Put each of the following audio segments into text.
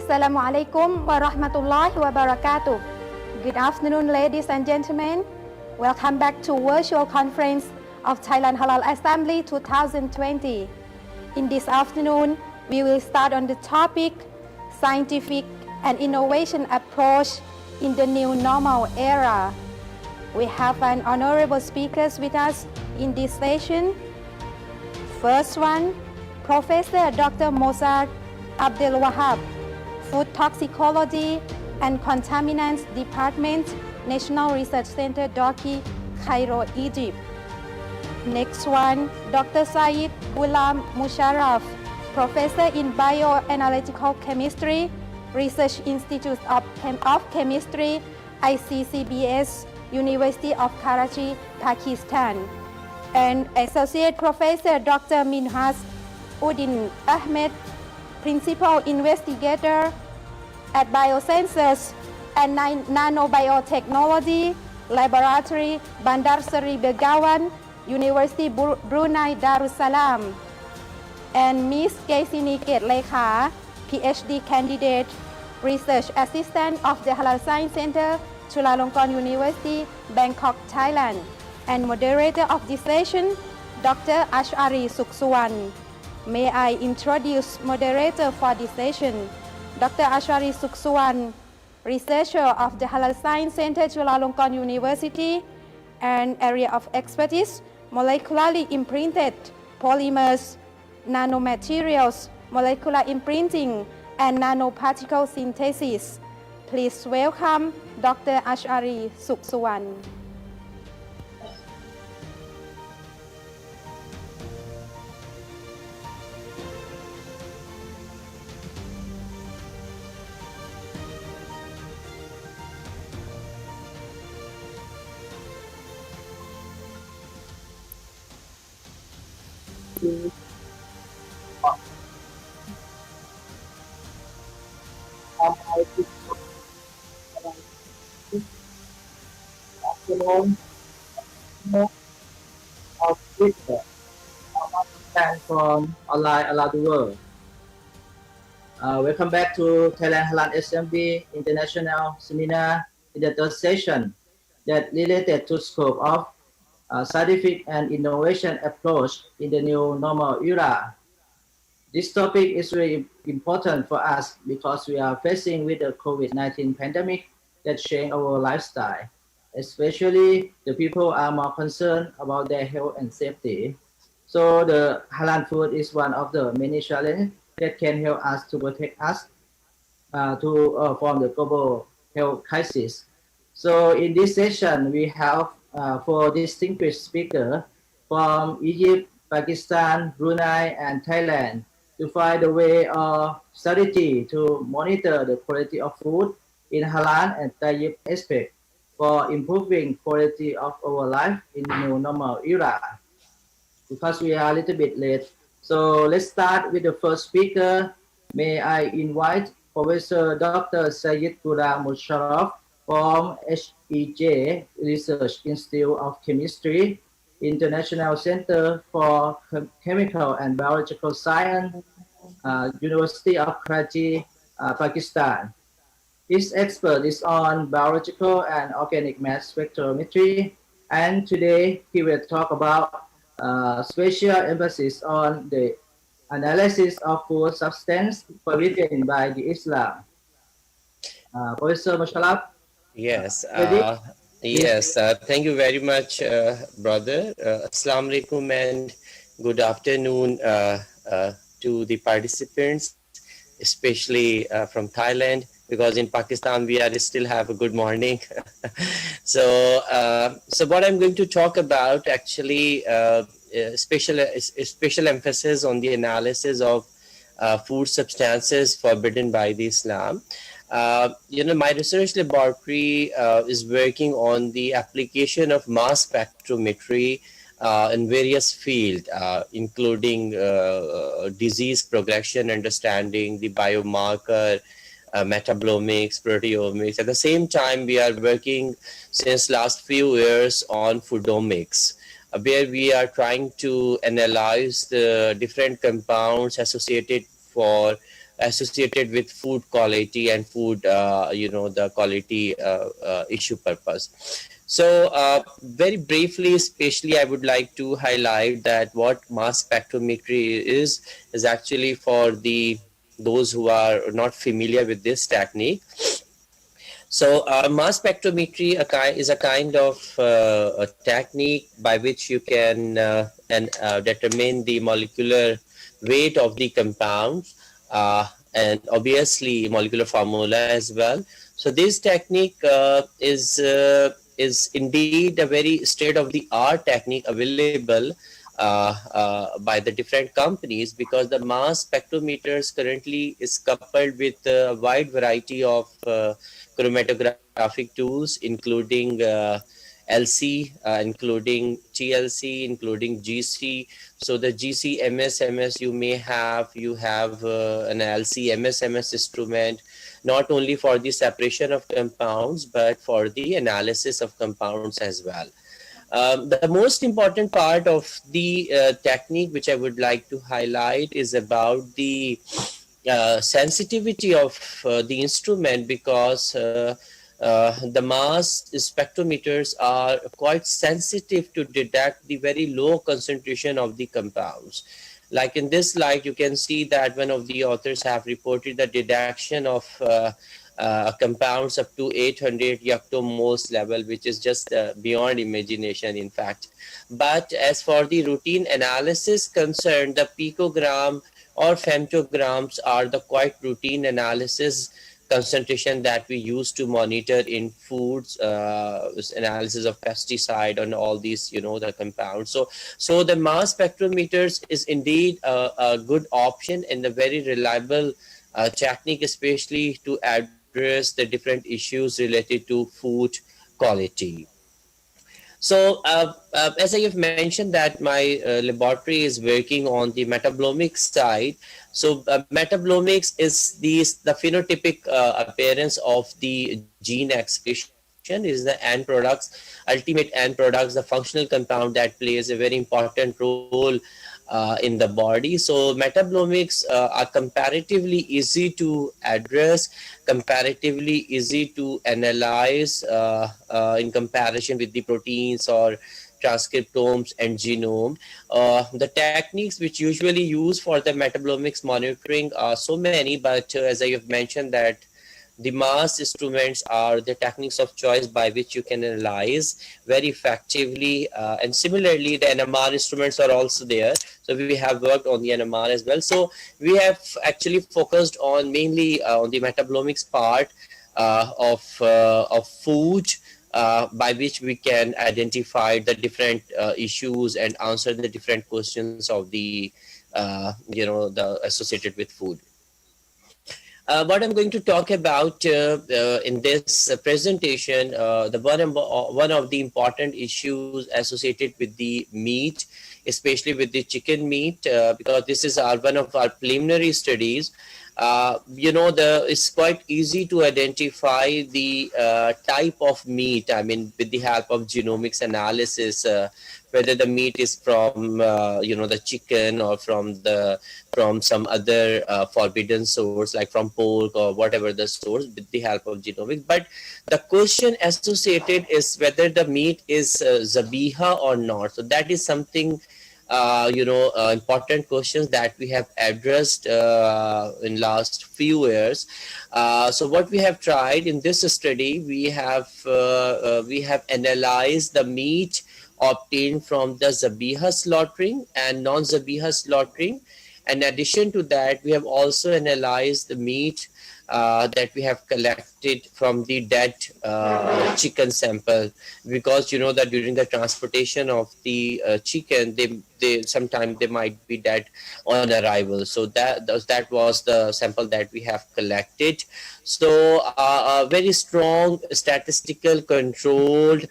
Assalamualaikum warahmatullahi wabarakatuh. Good afternoon, ladies and gentlemen. Welcome back to virtual conference of Thailand Halal Assembly 2020. In this afternoon, we will start on the topic scientific and innovation approach in the new normal era. We have an honorable speakers with us in this session. First one, Professor Dr. Mozart Abdel Wahab, Food Toxicology and Contaminants Department, National Research Center, Doki, Cairo, Egypt. Next one, Dr. Said Ghulam Musharraf, Professor in Bioanalytical Chemistry, Research Institute of Chemistry, ICCBS, University of Karachi, Pakistan. And Associate Professor Dr. Minhas Uddin Ahmed, Principal Investigator at Biosensors and Nanobiotechnology Laboratory, Bandar Seri Begawan, University Brunei Darussalam. And Ms. Kaisini Ketlekha, PhD Candidate, Research Assistant of the Halal Science Center, Chulalongkorn University, Bangkok, Thailand. And moderator of this session, Dr. Ashari Suksuwan. May I introduce moderator for this session, Dr. Ashari Suksuwan, researcher of the Halal Science Center, Chulalongkorn University, and area of expertise, molecularly imprinted polymers, nanomaterials, molecular imprinting, and nanoparticle synthesis. Please welcome Dr. Ashari Suksuwan. From online around the world. Welcome back to Thailand Halal Assembly International Seminar in the third session that related to scope of scientific and innovation approach in the new normal era. This topic is very important for us because we are facing with the COVID-19 pandemic that changed our lifestyle. Especially the people are more concerned about their health and safety. So the halal food is one of the many challenges that can help us to protect us from the global health crisis. So in this session, we have four distinguished speakers from Egypt, Pakistan, Brunei, and Thailand to find a way or strategy to monitor the quality of food in halal and tayyib aspect for improving quality of our life in the new normal era. Because we are a little bit late. So let's start with the first speaker. May I invite Professor Dr. Said Ghulam Musharraf from HEJ Research Institute of Chemistry, International Center for Chemical and Biological Science, University of Karachi, Pakistan. His expert is on biological and organic mass spectrometry, and today he will talk about special emphasis on the analysis of food substance forbidden by the Islam. Professor Musharraf? Yes, thank you very much, brother. Assalamu alaikum and good afternoon to the participants, especially from Thailand, because in Pakistan we still have a good morning. So what I'm going to talk about actually special emphasis on the analysis of food substances forbidden by the Islam. My research laboratory is working on the application of mass spectrometry in various fields, including disease progression, understanding the biomarker, metabolomics, proteomics. At the same time, we are working since last few years on foodomics, where we are trying to analyze the different compounds associated for associated with food quality and food, the quality issue purpose. So, very briefly, especially, I would like to highlight that what mass spectrometry is actually for the those who are not familiar with this technique. So, mass spectrometry is a kind of a technique by which you can determine the molecular weight of the compounds, and obviously molecular formula as well. So, this technique is indeed a very state of the art technique available by the different companies, because the mass spectrometers currently is coupled with a wide variety of chromatographic tools, including including TLC, including GC. So the GC MSMS you have an LC MSMS instrument, not only for the separation of compounds but for the analysis of compounds as well. The most important part of the technique which I would like to highlight is about the sensitivity of the instrument, because the mass spectrometers are quite sensitive to detect the very low concentration of the compounds. Like in this slide, you can see that one of the authors have reported the detection of compounds up to 800 yectomoles level, which is just beyond imagination, in fact. But as for the routine analysis concerned, the picogram or femtograms are the quite routine analysis concentration that we use to monitor in foods, analysis of pesticide and all these, the compounds. So the mass spectrometers is indeed a good option and a very reliable technique, especially to address the different issues related to food quality. So, as I have mentioned that my laboratory is working on the metabolomics side. So, metabolomics is the phenotypic appearance of the gene expression, is the end products, ultimate end products, the functional compound that plays a very important role in the body. So metabolomics are comparatively easy to address, comparatively easy to analyze in comparison with the proteins or transcriptomes and genome. The techniques which usually used for the metabolomics monitoring are so many, but as I have mentioned that the mass instruments are the techniques of choice by which you can analyze very effectively. And similarly, the NMR instruments are also there. So we have worked on the NMR as well. So we have actually focused on mainly on the metabolomics part of food, by which we can identify the different issues and answer the different questions of the associated with food. What I'm going to talk about in this presentation, one of the important issues associated with the meat, especially with the chicken meat, because this is one of our preliminary studies. It's quite easy to identify the type of meat. I mean, with the help of genomics analysis, whether the meat is from the chicken or from some other forbidden source, like from pork or whatever the source, with the help of genomics. But the question associated is whether the meat is zabiha or not. So that is something important questions that we have addressed in last few years. So what we have tried in this study, we have analyzed the meat obtained from the zabiha slaughtering and non-zabiha slaughtering. In addition to that, we have also analyzed the meat that we have collected from the dead chicken sample, because you know that during the transportation of the chicken, they sometimes they might be dead on arrival. So that was the sample that we have collected. So very strong statistical controlled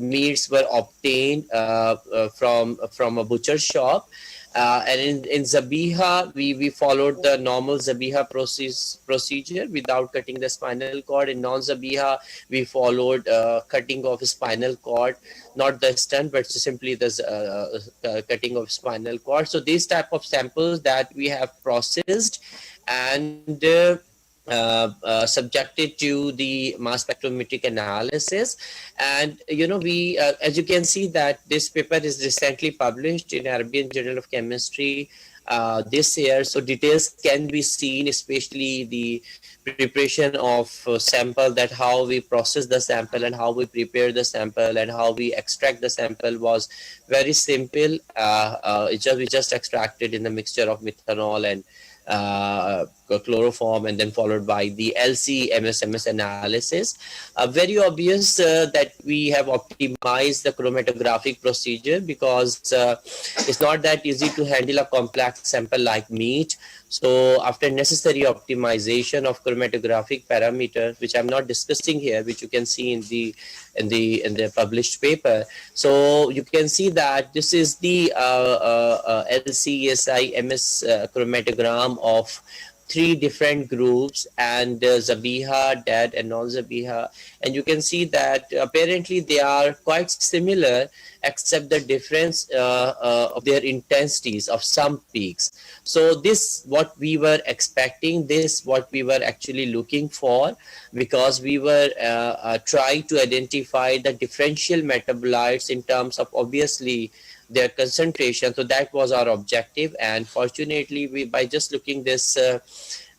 meats were obtained from a butcher shop. And in Zabiha, we followed the normal Zabiha procedure without cutting the spinal cord. In non-Zabiha, we followed cutting of spinal cord, not the stunt, but simply the cutting of spinal cord. So these type of samples that we have processed and subjected to the mass spectrometric analysis. And we as you can see that this paper is recently published in Arabian Journal of Chemistry this year. So details can be seen, especially the preparation of sample, that how we process the sample and how we prepare the sample and how we extract the sample was very simple. We just extracted in the mixture of methanol and chloroform, and then followed by the LC-MS analysis. Very obvious that we have optimized the chromatographic procedure, because it's not that easy to handle a complex sample like meat. So after necessary optimization of chromatographic parameters, which I'm not discussing here, which you can see in the published paper. So you can see that this is the LCSI-MS chromatogram of three different groups, and Zabiha, dead, and non-Zabiha. And you can see that apparently they are quite similar, except the difference of their intensities of some peaks. So this what we were expecting, this what we were actually looking for, because we were trying to identify the differential metabolites in terms of obviously their concentration. So that was our objective, and fortunately by just looking this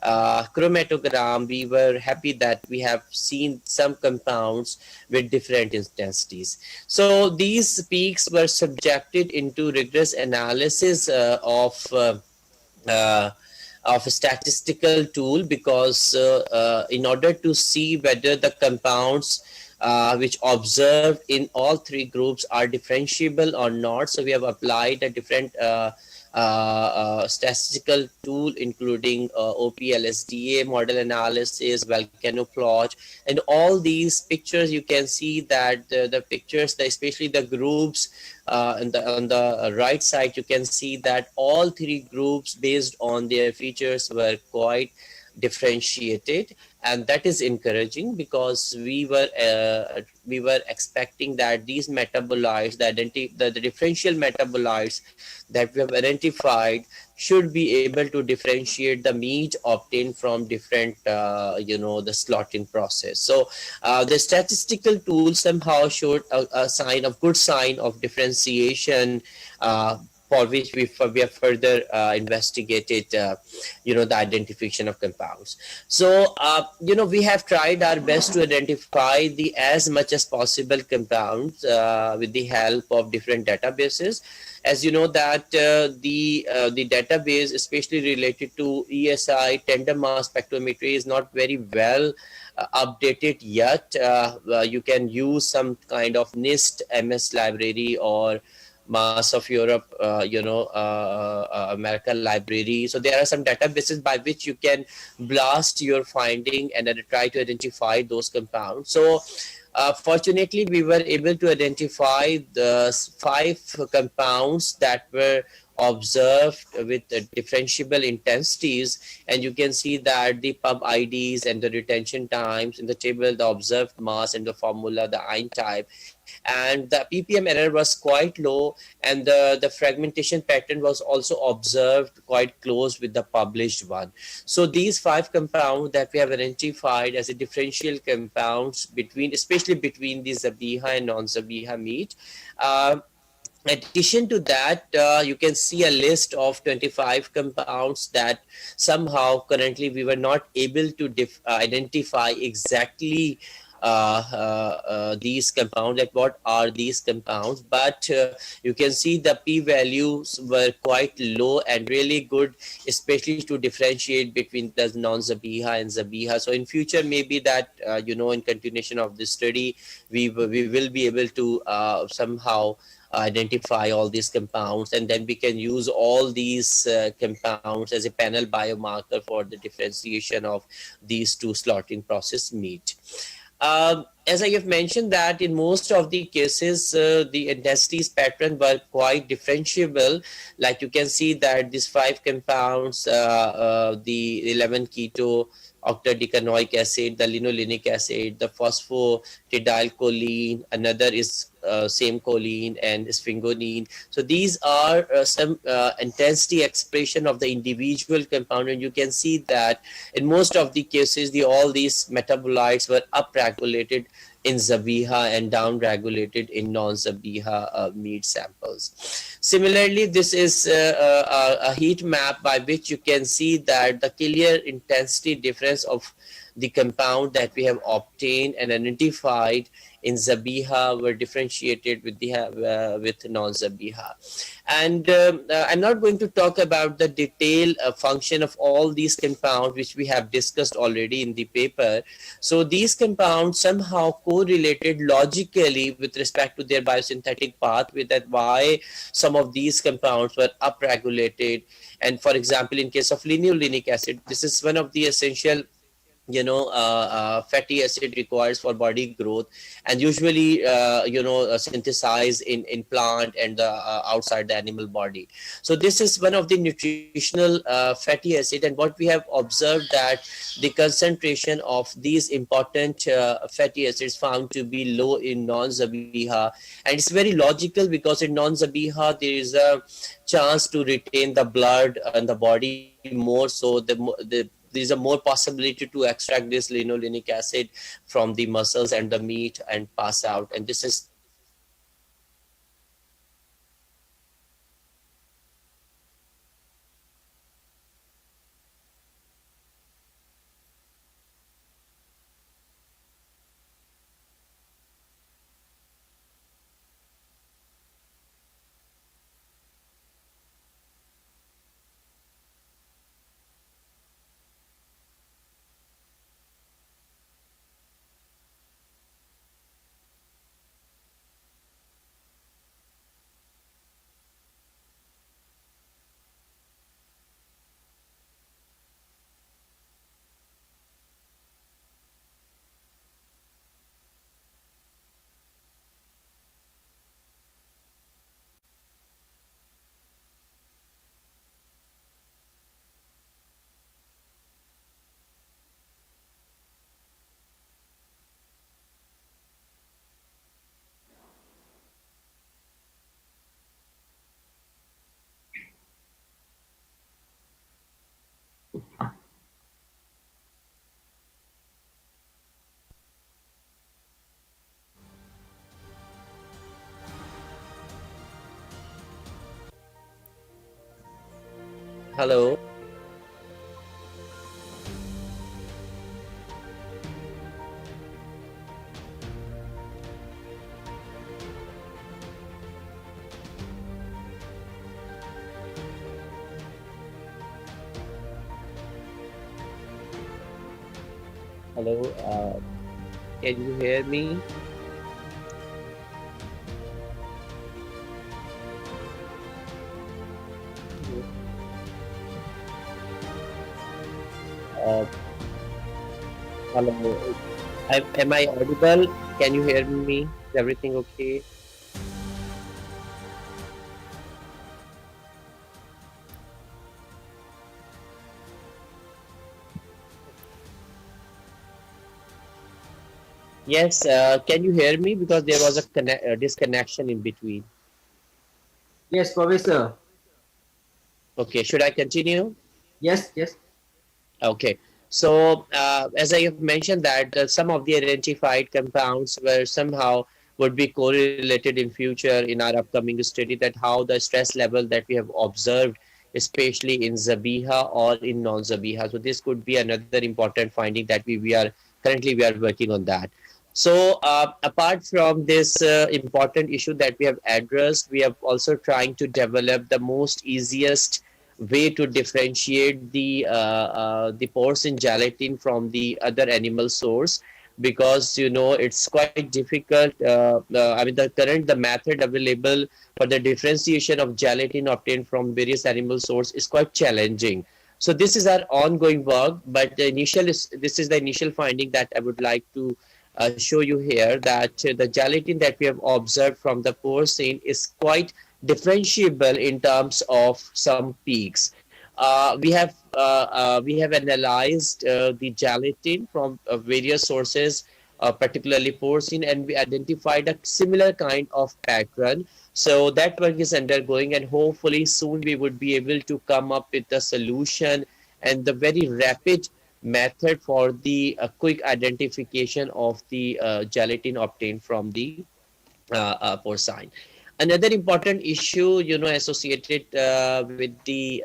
chromatogram, we were happy that we have seen some compounds with different intensities. So these peaks were subjected into rigorous analysis uh, of a statistical tool, because in order to see whether the compounds which observed in all three groups are differentiable or not. So we have applied a different statistical tool, including OPLSDA model analysis, volcano plot, and all these pictures. You can see that the pictures, especially the groups on the right side, you can see that all three groups based on their features were quite differentiated, and that is encouraging, because we were expecting that these metabolites, the differential metabolites that we have identified, should be able to differentiate the meat obtained from different the slotting process. So the statistical tool somehow showed a good sign of differentiation, for which we have further investigated the identification of compounds. So we have tried our best to identify the as much as possible compounds with the help of different databases. As you know that the database, especially related to ESI, tender mass spectrometry, is not very well updated yet. You can use some kind of NIST MS library or Mass of Europe, America library. So there are some databases by which you can blast your finding and then try to identify those compounds. So fortunately, we were able to identify the 5 compounds that were observed with differentiable intensities, and you can see that the pub IDs and the retention times in the table, the observed mass and the formula, the ion type, and the ppm error was quite low, and the fragmentation pattern was also observed quite close with the published one. So these 5 compounds that we have identified as a differential compounds especially between the Zabiha and non-Zabiha meat. In addition to that, you can see a list of 25 compounds that somehow currently we were not able to identify exactly these compounds, like what are these compounds, but you can see the p-values were quite low and really good, especially to differentiate between the non-Zabiha and Zabiha. So in future, maybe that in continuation of this study, we will be able to somehow identify all these compounds, and then we can use all these compounds as a panel biomarker for the differentiation of these 2 slotting process meat. As I have mentioned that in most of the cases, the intensities pattern were quite differentiable. Like you can see that these five compounds, the 11 keto octadecanoic acid, the linolenic acid, the phosphatidylcholine, another is same choline and sphingosine. So these are some intensity expression of the individual compound, and you can see that in most of the cases, all these metabolites were upregulated in Zabiha and downregulated in non-Zabiha meat samples. Similarly, this is a heat map by which you can see that the clear intensity difference of the compound that we have obtained and identified in Zabiha were differentiated with non-Zabiha. And I'm not going to talk about the detailed function of all these compounds, which we have discussed already in the paper. So these compounds somehow correlated logically with respect to their biosynthetic pathway, that why some of these compounds were upregulated. And for example, in case of linolenic acid, this is one of the essential fatty acid requires for body growth, and usually synthesized in plant and outside the animal body. So this is one of the nutritional fatty acid, and what we have observed that the concentration of these important fatty acids found to be low in non-Zabiha, and it's very logical because in non-Zabiha there is a chance to retain the blood and the body more, so there is a more possibility to extract this linolenic acid from the muscles and the meat and pass out. And this is hello. Hello, can you hear me? Uh, Hello, am I audible? Can you hear me? Is everything okay? Yes, can you hear me? Because there was a disconnection in between. Yes, Professor. Okay, should I continue? Yes, yes. Okay, so as I have mentioned that some of the identified compounds were somehow would be correlated in future in our upcoming study, that how the stress level that we have observed, especially in Zabiha or in non-Zabiha. So this could be another important finding that we are currently we are working on that. So apart from this important issue that we have addressed, we are also trying to develop the most easiest way to differentiate the porcine gelatin from the other animal source, because it's quite difficult. I mean, the method available for the differentiation of gelatin obtained from various animal source is quite challenging. So this is our ongoing work, but this is the initial finding that I would like to show you here that the gelatin that we have observed from the porcine is quite differentiable in terms of some peaks. We have analyzed the gelatin from various sources, particularly porcine, and we identified a similar kind of pattern. So that work is undergoing, and hopefully soon we would be able to come up with a solution and the very rapid method for the quick identification of the gelatin obtained from the porcine. Another important issue, associated with the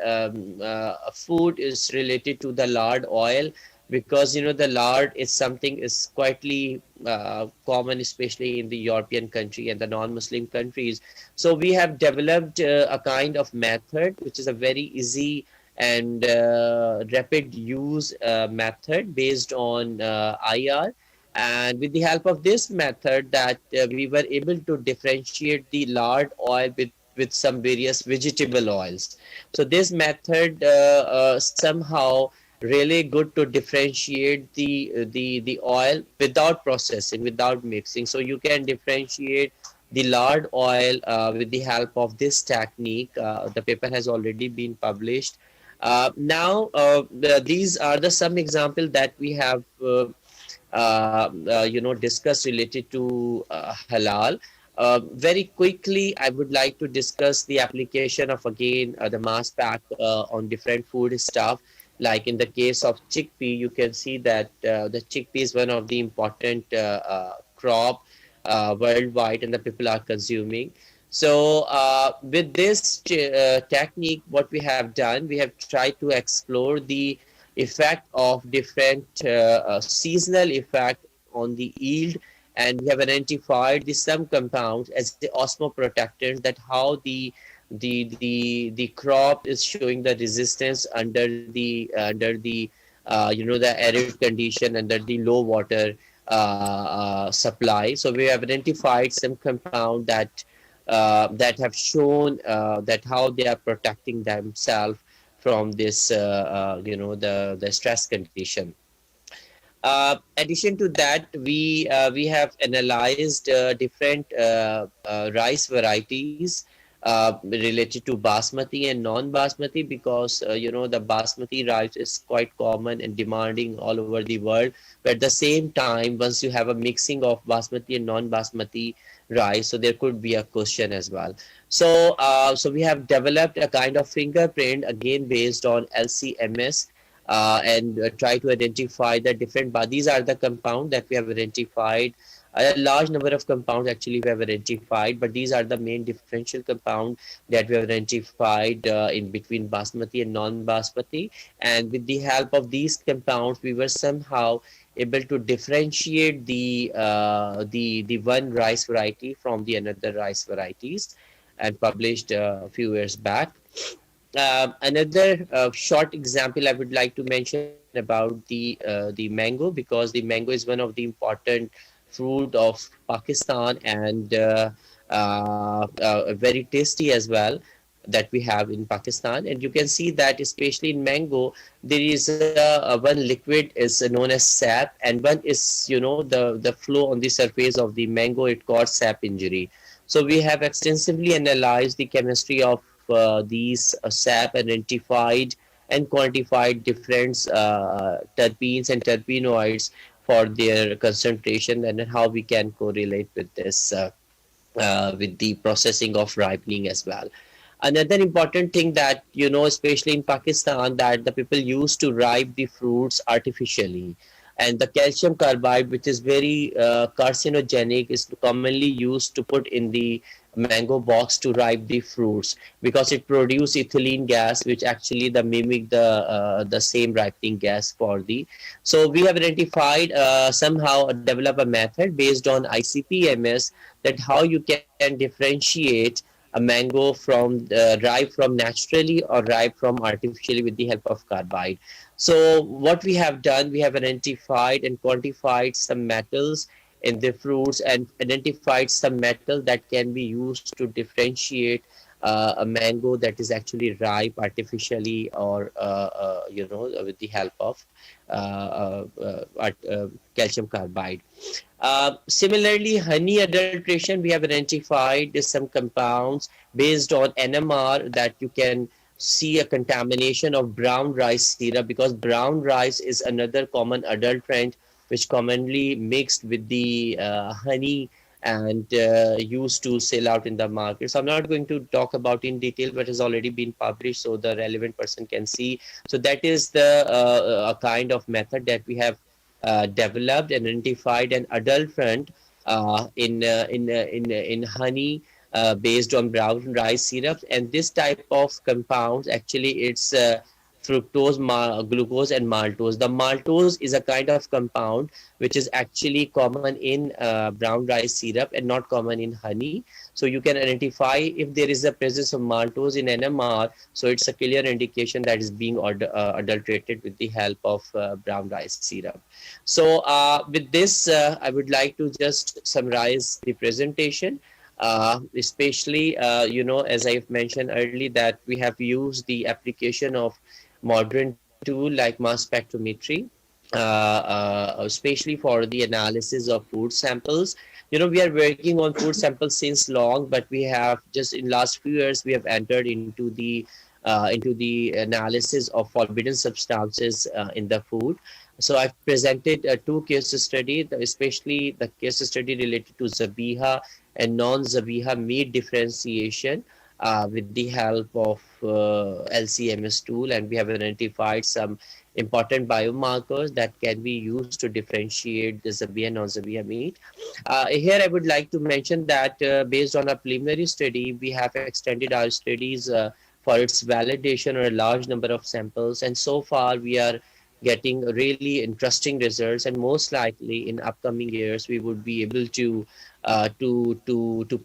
food is related to the lard oil, because the lard is something is quietly common, especially in the European country and the non-Muslim countries. So we have developed a kind of method which is a very easy and rapid use method based on IR, and with the help of this method that we were able to differentiate the lard oil with some various vegetable oils. So this method somehow really good to differentiate the oil without processing, without mixing. So you can differentiate the lard oil with the help of this technique. The paper has already been published. These are the some example that we have discuss related to halal. Very quickly, I would like to discuss the application of again the mass pack on different food stuff. Like in the case of chickpea, you can see that the chickpea is one of the important crop worldwide, and the people are consuming. So with this technique, what we have done, we have tried to explore the effect of different seasonal effect on the yield, and we have identified the some compounds as the osmoprotectants, that how the crop is showing the resistance under the arid condition, under the low water supply. So we have identified some compound that have shown that how they are protecting themselves from this the stress condition. Addition to that, we have analyzed different rice varieties related to basmati and non-basmati, because the basmati rice is quite common and demanding all over the world. But at the same time, once you have a mixing of basmati and non-basmati rice, so there could be a question as well. So we have developed a kind of fingerprint again based on LCMS, and try to identify the different, but these are the compound that we have identified. A large number of compounds actually we have identified, but these are the main differential compound that we have identified in between basmati and non-basmati. And with the help of these compounds, we were somehow able to differentiate the one rice variety from the another rice varieties, and published a few years back. Another short example I would like to mention about the mango, because the mango is one of the important fruit of Pakistan, and very tasty as well, that we have in Pakistan. And you can see that especially in mango, there is one liquid is known as sap, and one is the flow on the surface of the mango, it causes sap injury. So we have extensively analyzed the chemistry of these sap, identified and quantified different terpenes and terpenoids for their concentration, and how we can correlate with this with the processing of ripening as well. Another important thing that, especially in Pakistan, that the people used to ripe the fruits artificially. And the calcium carbide, which is very carcinogenic, is commonly used to put in the mango box to ripe the fruits, because it produces ethylene gas, which actually the mimic the same ripening gas for the. So we have identified somehow develop a method based on ICP-MS, that how you can differentiate a mango from ripe from naturally or ripe from artificially with the help of carbide. So what we have done, we have identified and quantified some metals in the fruits, and identified some metal that can be used to differentiate a mango that is actually ripe artificially, or with the help of calcium carbide. Similarly, honey adulteration, we have identified some compounds based on NMR that you can see a contamination of brown rice syrup, because brown rice is another common adulterant which commonly mixed with the honey and used to sell out in the market. So I'm not going to talk about in detail, but has already been published so the relevant person can see. So that is the a kind of method that we have developed and identified an adulterant in honey based on brown rice syrups, and this type of compounds actually it's fructose, glucose, and maltose. The maltose is a kind of compound which is actually common in brown rice syrup and not common in honey. So you can identify if there is a presence of maltose in NMR. So it's a clear indication that is being adulterated with the help of brown rice syrup. So with this, I would like to just summarize the presentation. Especially, as I've mentioned earlier, that we have used the application of modern tool like mass spectrometry, especially for the analysis of food samples. We are working on food samples since long, but we have just in last few years we have entered into the analysis of forbidden substances in the food. So I've presented two case studies, especially the case study related to zabiha and non-zabiha meat differentiation with the help of LCMS tool, and we have identified some important biomarkers that can be used to differentiate the zabiha and non-zabiha meat. Here I would like to mention that based on a preliminary study, we have extended our studies for its validation on a large number of samples, and so far we are getting really interesting results, and most likely in upcoming years we would be able to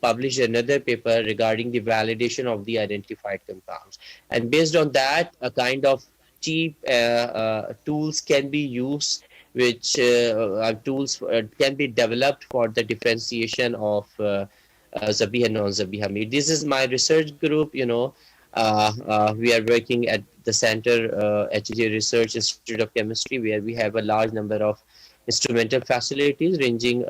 publish another paper regarding the validation of the identified compounds. And based on that, a kind of cheap tools can be used, which tools can be developed for the differentiation of zabiha and non-zabiha meat. This is my research group. We are working at the center, HJ Research Institute of Chemistry, where we have a large number of instrumental facilities ranging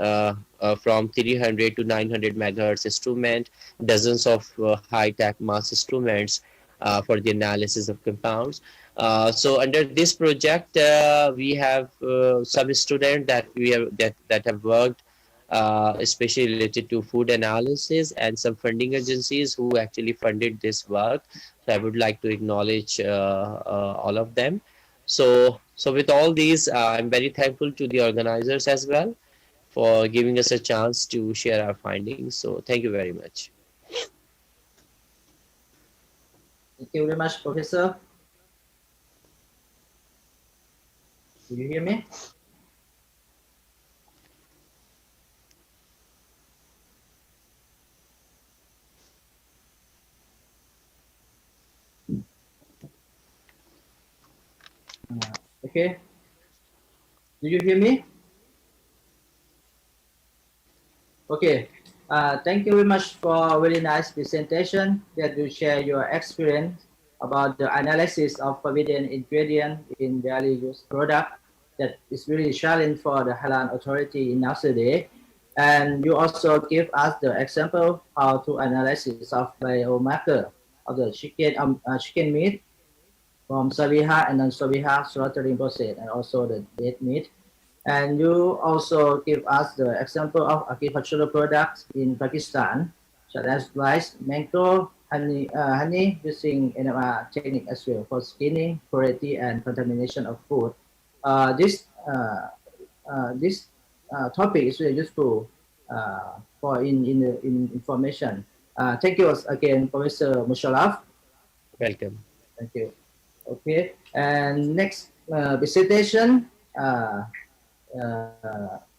from 300 to 900 megahertz instrument, dozens of high-tech mass instruments for the analysis of compounds. So under this project, we have some students that have worked especially related to food analysis, and some funding agencies who actually funded this work. So I would like to acknowledge all of them. So with all these, I'm very thankful to the organizers as well for giving us a chance to share our findings. So thank you very much. Thank you very much, Professor. Do you hear me? Okay. Do you hear me? Okay. Thank you very much for a very nice presentation that you share your experience about the analysis of forbidden ingredient in daily use product that is really challenging for the Halal authority in nowadays. And you also give us the example how to analysis of biomarker of the chicken meat from Sabiha and non-Sabiha slaughtering process, and also the dead meat. And you also give us the example of agricultural products in Pakistan, such as rice, mango, honey using NMR technique as well for screening, purity, and contamination of food. This topic is really useful for in information. Thank you again, Professor Musharraf. Welcome. Thank you. Okay, and next presentation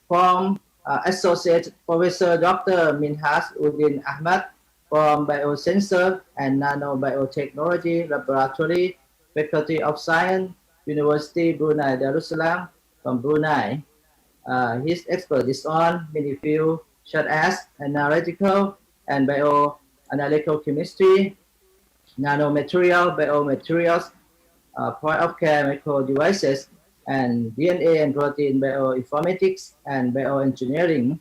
from Associate Professor Dr. Minhas Uddin Ahmad from Biosensor and Nanobiotechnology Laboratory, Faculty of Science, University Brunei Darussalam from Brunei. His expertise is on many fields such as analytical and analytical chemistry, nanomaterial, biomaterials, point-of-care medical devices, and DNA and protein bioinformatics and bioengineering.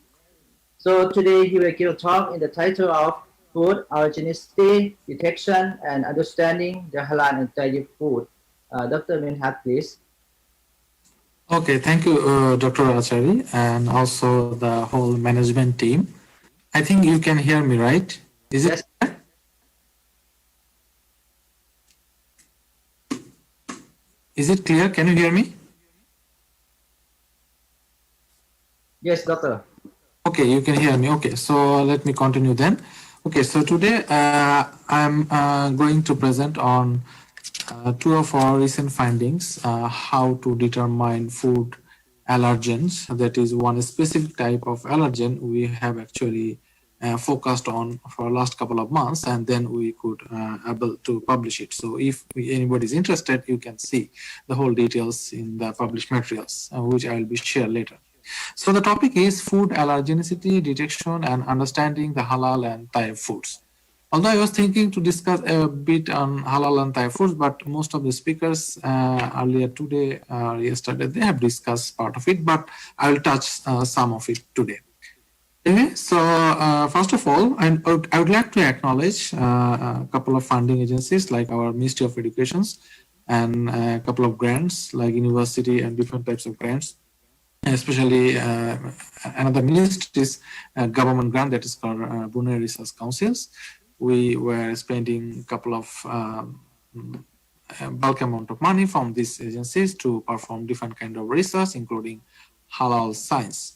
So today he will give a talk in the title of Food Allergenicity Detection and Understanding the Halal and Tayyib Food. Dr. Minhat, please. Okay, thank you, Dr. Achari, and also the whole management team. I think you can hear me, right? Is it? Yes. Is it clear? Can you hear me? Yes, doctor. Okay, you can hear me. Okay, so let me continue then. Okay, so today I'm going to present on two of our recent findings, how to determine food allergens. That is one specific type of allergen we have actually focused on for last couple of months, and then we could able to publish it. So if anybody is interested, you can see the whole details in the published materials, which I will be share later. So the topic is food allergenicity detection and understanding the halal and Thai foods. Although I was thinking to discuss a bit on halal and Thai foods, but most of the speakers earlier today or yesterday, they have discussed part of it, but I will touch some of it today. Okay, so first of all, I would like to acknowledge a couple of funding agencies like our Ministry of Education and a couple of grants like university and different types of grants. Especially another ministry's government grant that is called Brunei Research Councils. We were spending a couple of bulk amount of money from these agencies to perform different kind of research, including halal science.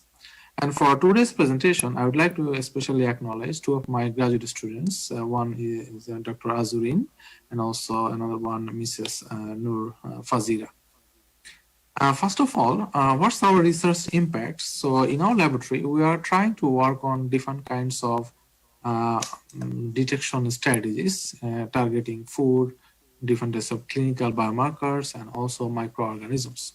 And for today's presentation, I would like to especially acknowledge two of my graduate students. One is Dr. Azurin, and also another one, Mrs. Nur Fazira. First of all, what's our research impact? So in our laboratory, we are trying to work on different kinds of detection strategies, targeting food, different types of clinical biomarkers, and also microorganisms.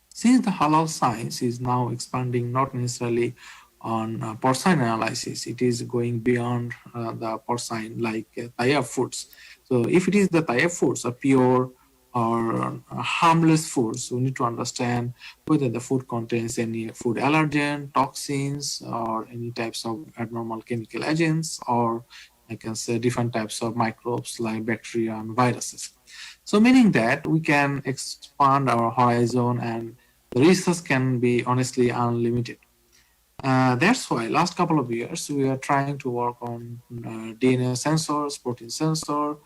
Since the halal science is now expanding not necessarily on porcine analysis, it is going beyond the porcine like Tayyab foods. So if it is the Tayyab foods, a pure or harmless foods, we need to understand whether the food contains any food allergen, toxins, or any types of abnormal chemical agents, or I can say different types of microbes like bacteria and viruses. So meaning that we can expand our horizon and the research can be honestly unlimited. That's why last couple of years we are trying to work on DNA sensors, protein sensor,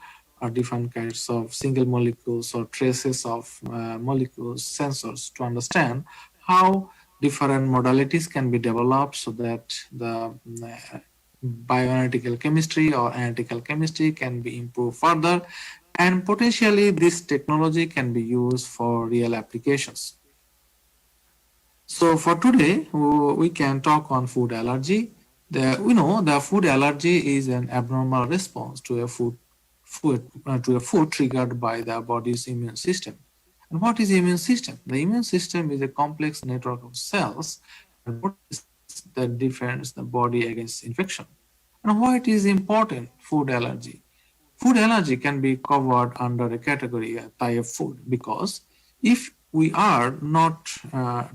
or different kinds of single molecules or traces of molecules sensors to understand how different modalities can be developed so that the bioanalytical chemistry or analytical chemistry can be improved further, and potentially this technology can be used for real applications. So for today, we can talk on food allergy. We know the food allergy is an abnormal response to a food triggered by the body's immune system. And what is the immune system? The immune system is a complex network of cells that defends the body against infection. And why it is important, food allergy? Food allergy can be covered under a category type of food because if we are not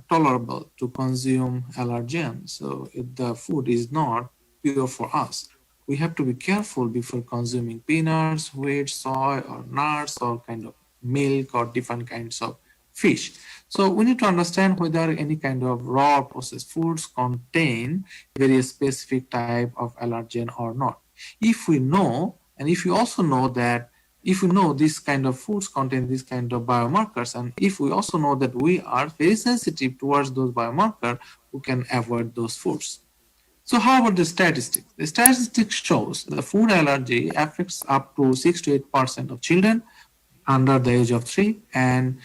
tolerable to consume allergens, so if the food is not pure for us, we have to be careful before consuming peanuts, wheat, soy, or nuts, or kind of milk, or different kinds of fish. So we need to understand whether any kind of raw processed foods contain very specific type of allergen or not. If we know, and if we also know that if we know this kind of foods contain this kind of biomarkers, and if we also know that we are very sensitive towards those biomarkers, we can avoid those foods. So how about the statistics? The statistics shows the food allergy affects up to 6 to 8% of children under the age of 3, and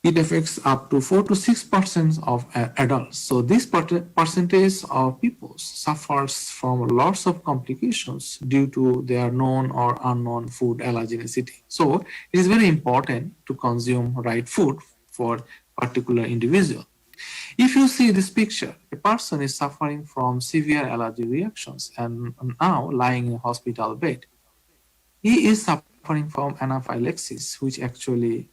it affects up to 4 to 6% of adults. So this percentage of people suffers from lots of complications due to their known or unknown food allergenicity. So it is very important to consume right food for particular individual. If you see this picture, a person is suffering from severe allergy reactions and now lying in a hospital bed. He is suffering from anaphylaxis, which actually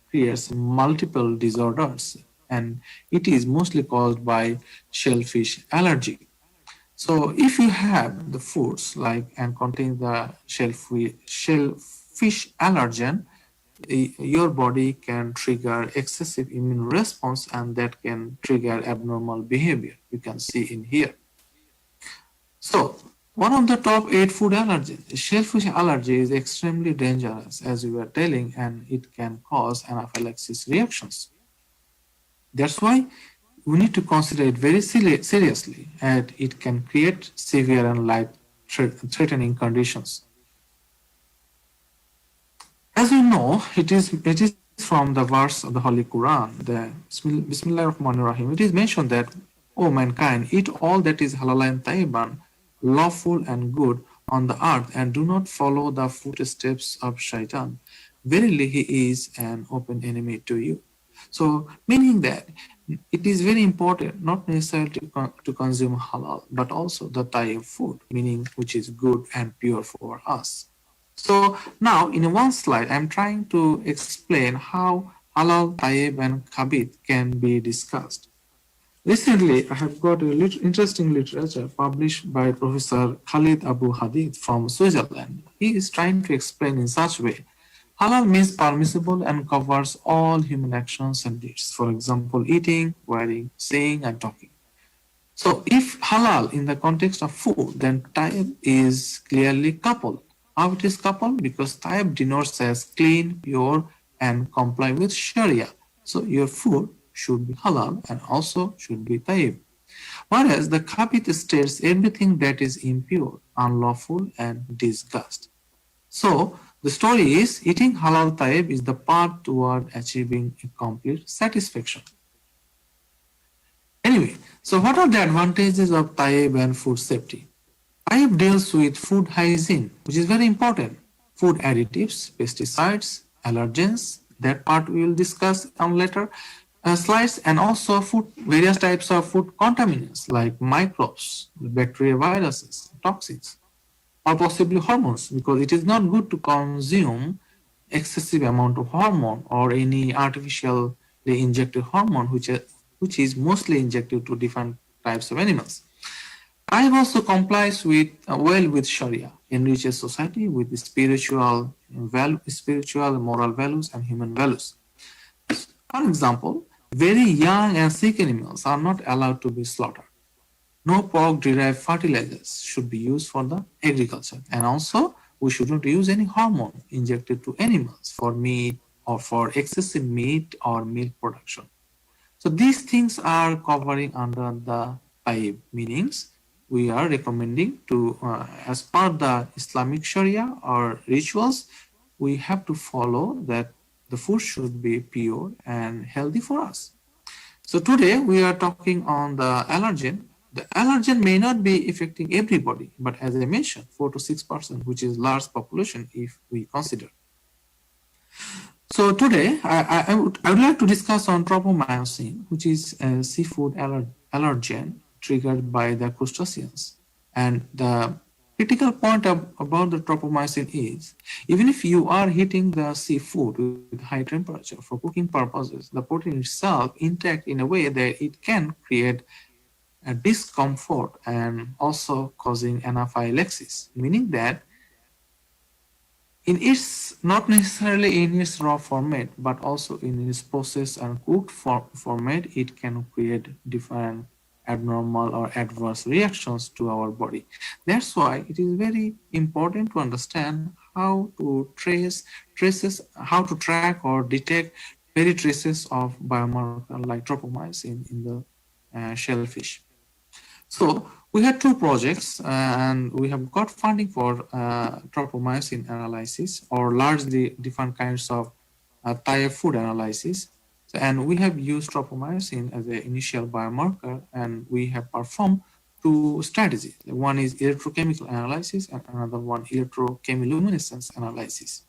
creates multiple disorders, and it is mostly caused by shellfish allergy. So if you have the foods like and contain the shellfish allergen, your body can trigger excessive immune response and that can trigger abnormal behavior. You can see in here. So one of the top 8 food allergens, shellfish allergy, is extremely dangerous as we were telling, and it can cause anaphylaxis reactions. That's why we need to consider it very seriously, and it can create severe and life-threatening conditions. As we know, it is from the verse of the Holy Quran, the Bismillah ar-Rahman ar-Rahim. It is mentioned that, O mankind, eat all that is halal and tayyiban, lawful and good on the earth, and do not follow the footsteps of shaitan. Verily, he is an open enemy to you. So, meaning that it is very important not necessarily to consume halal, but also the tayyib food, meaning which is good and pure for us. So now in one slide, I'm trying to explain how halal, tayyib, and khabith can be discussed. Recently, I have got a interesting literature published by Professor Khalid Abu Hadid from Switzerland. He is trying to explain in such a way. Halal means permissible and covers all human actions and deeds. For example, eating, wearing, saying, and talking. So if halal in the context of food, then tayyib is clearly coupled. How it is coupled? Because tayyib denotes as clean, pure, and comply with Sharia. So your food should be halal and also should be tayyib. Whereas the khabith states everything that is impure, unlawful, and disgust. So the story is eating halal tayyib is the path toward achieving a complete satisfaction. Anyway, so what are the advantages of tayyib and food safety? Tayyib deals with food hygiene, which is very important. Food additives, pesticides, allergens, that part we will discuss on later slides, and also various types of food contaminants like microbes, bacteria, viruses, toxins, or possibly hormones, because it is not good to consume excessive amount of hormone or any artificially injected hormone, which is mostly injected to different types of animals. Tayyib also complies well with Sharia, enriches society with spiritual, moral values, and human values. For example, very young and sick animals are not allowed to be slaughtered. No pork-derived fertilizers should be used for the agriculture, and also we should not use any hormone injected to animals for meat or for excessive meat or milk production. So these things are covering under the tayyib, meanings we are recommending to, as per the Islamic Sharia or rituals, we have to follow that the food should be pure and healthy for us. So today we are talking on the allergen. The allergen may not be affecting everybody, but as I mentioned, 4 to 6%, which is large population if we consider. So today I would like to discuss on tropomyosin, which is a seafood allergen triggered by the crustaceans. And the critical point about the tropomyosin is, even if you are heating the seafood with high temperature for cooking purposes, the protein itself intact in a way that it can create a discomfort and also causing anaphylaxis, meaning that it's not necessarily in its raw format, but also in its processed and cooked format, it can create different abnormal or adverse reactions to our body. That's why it is very important to understand how to how to track or detect very traces of biomarker like tropomyosin in the shellfish. So we had 2 projects and we have got funding for tropomyosin analysis or largely different kinds of tayyib food analysis. So, and we have used tropomyosin as an initial biomarker, and we have performed 2 strategies. One is electrochemical analysis and another one electrochemiluminescence analysis.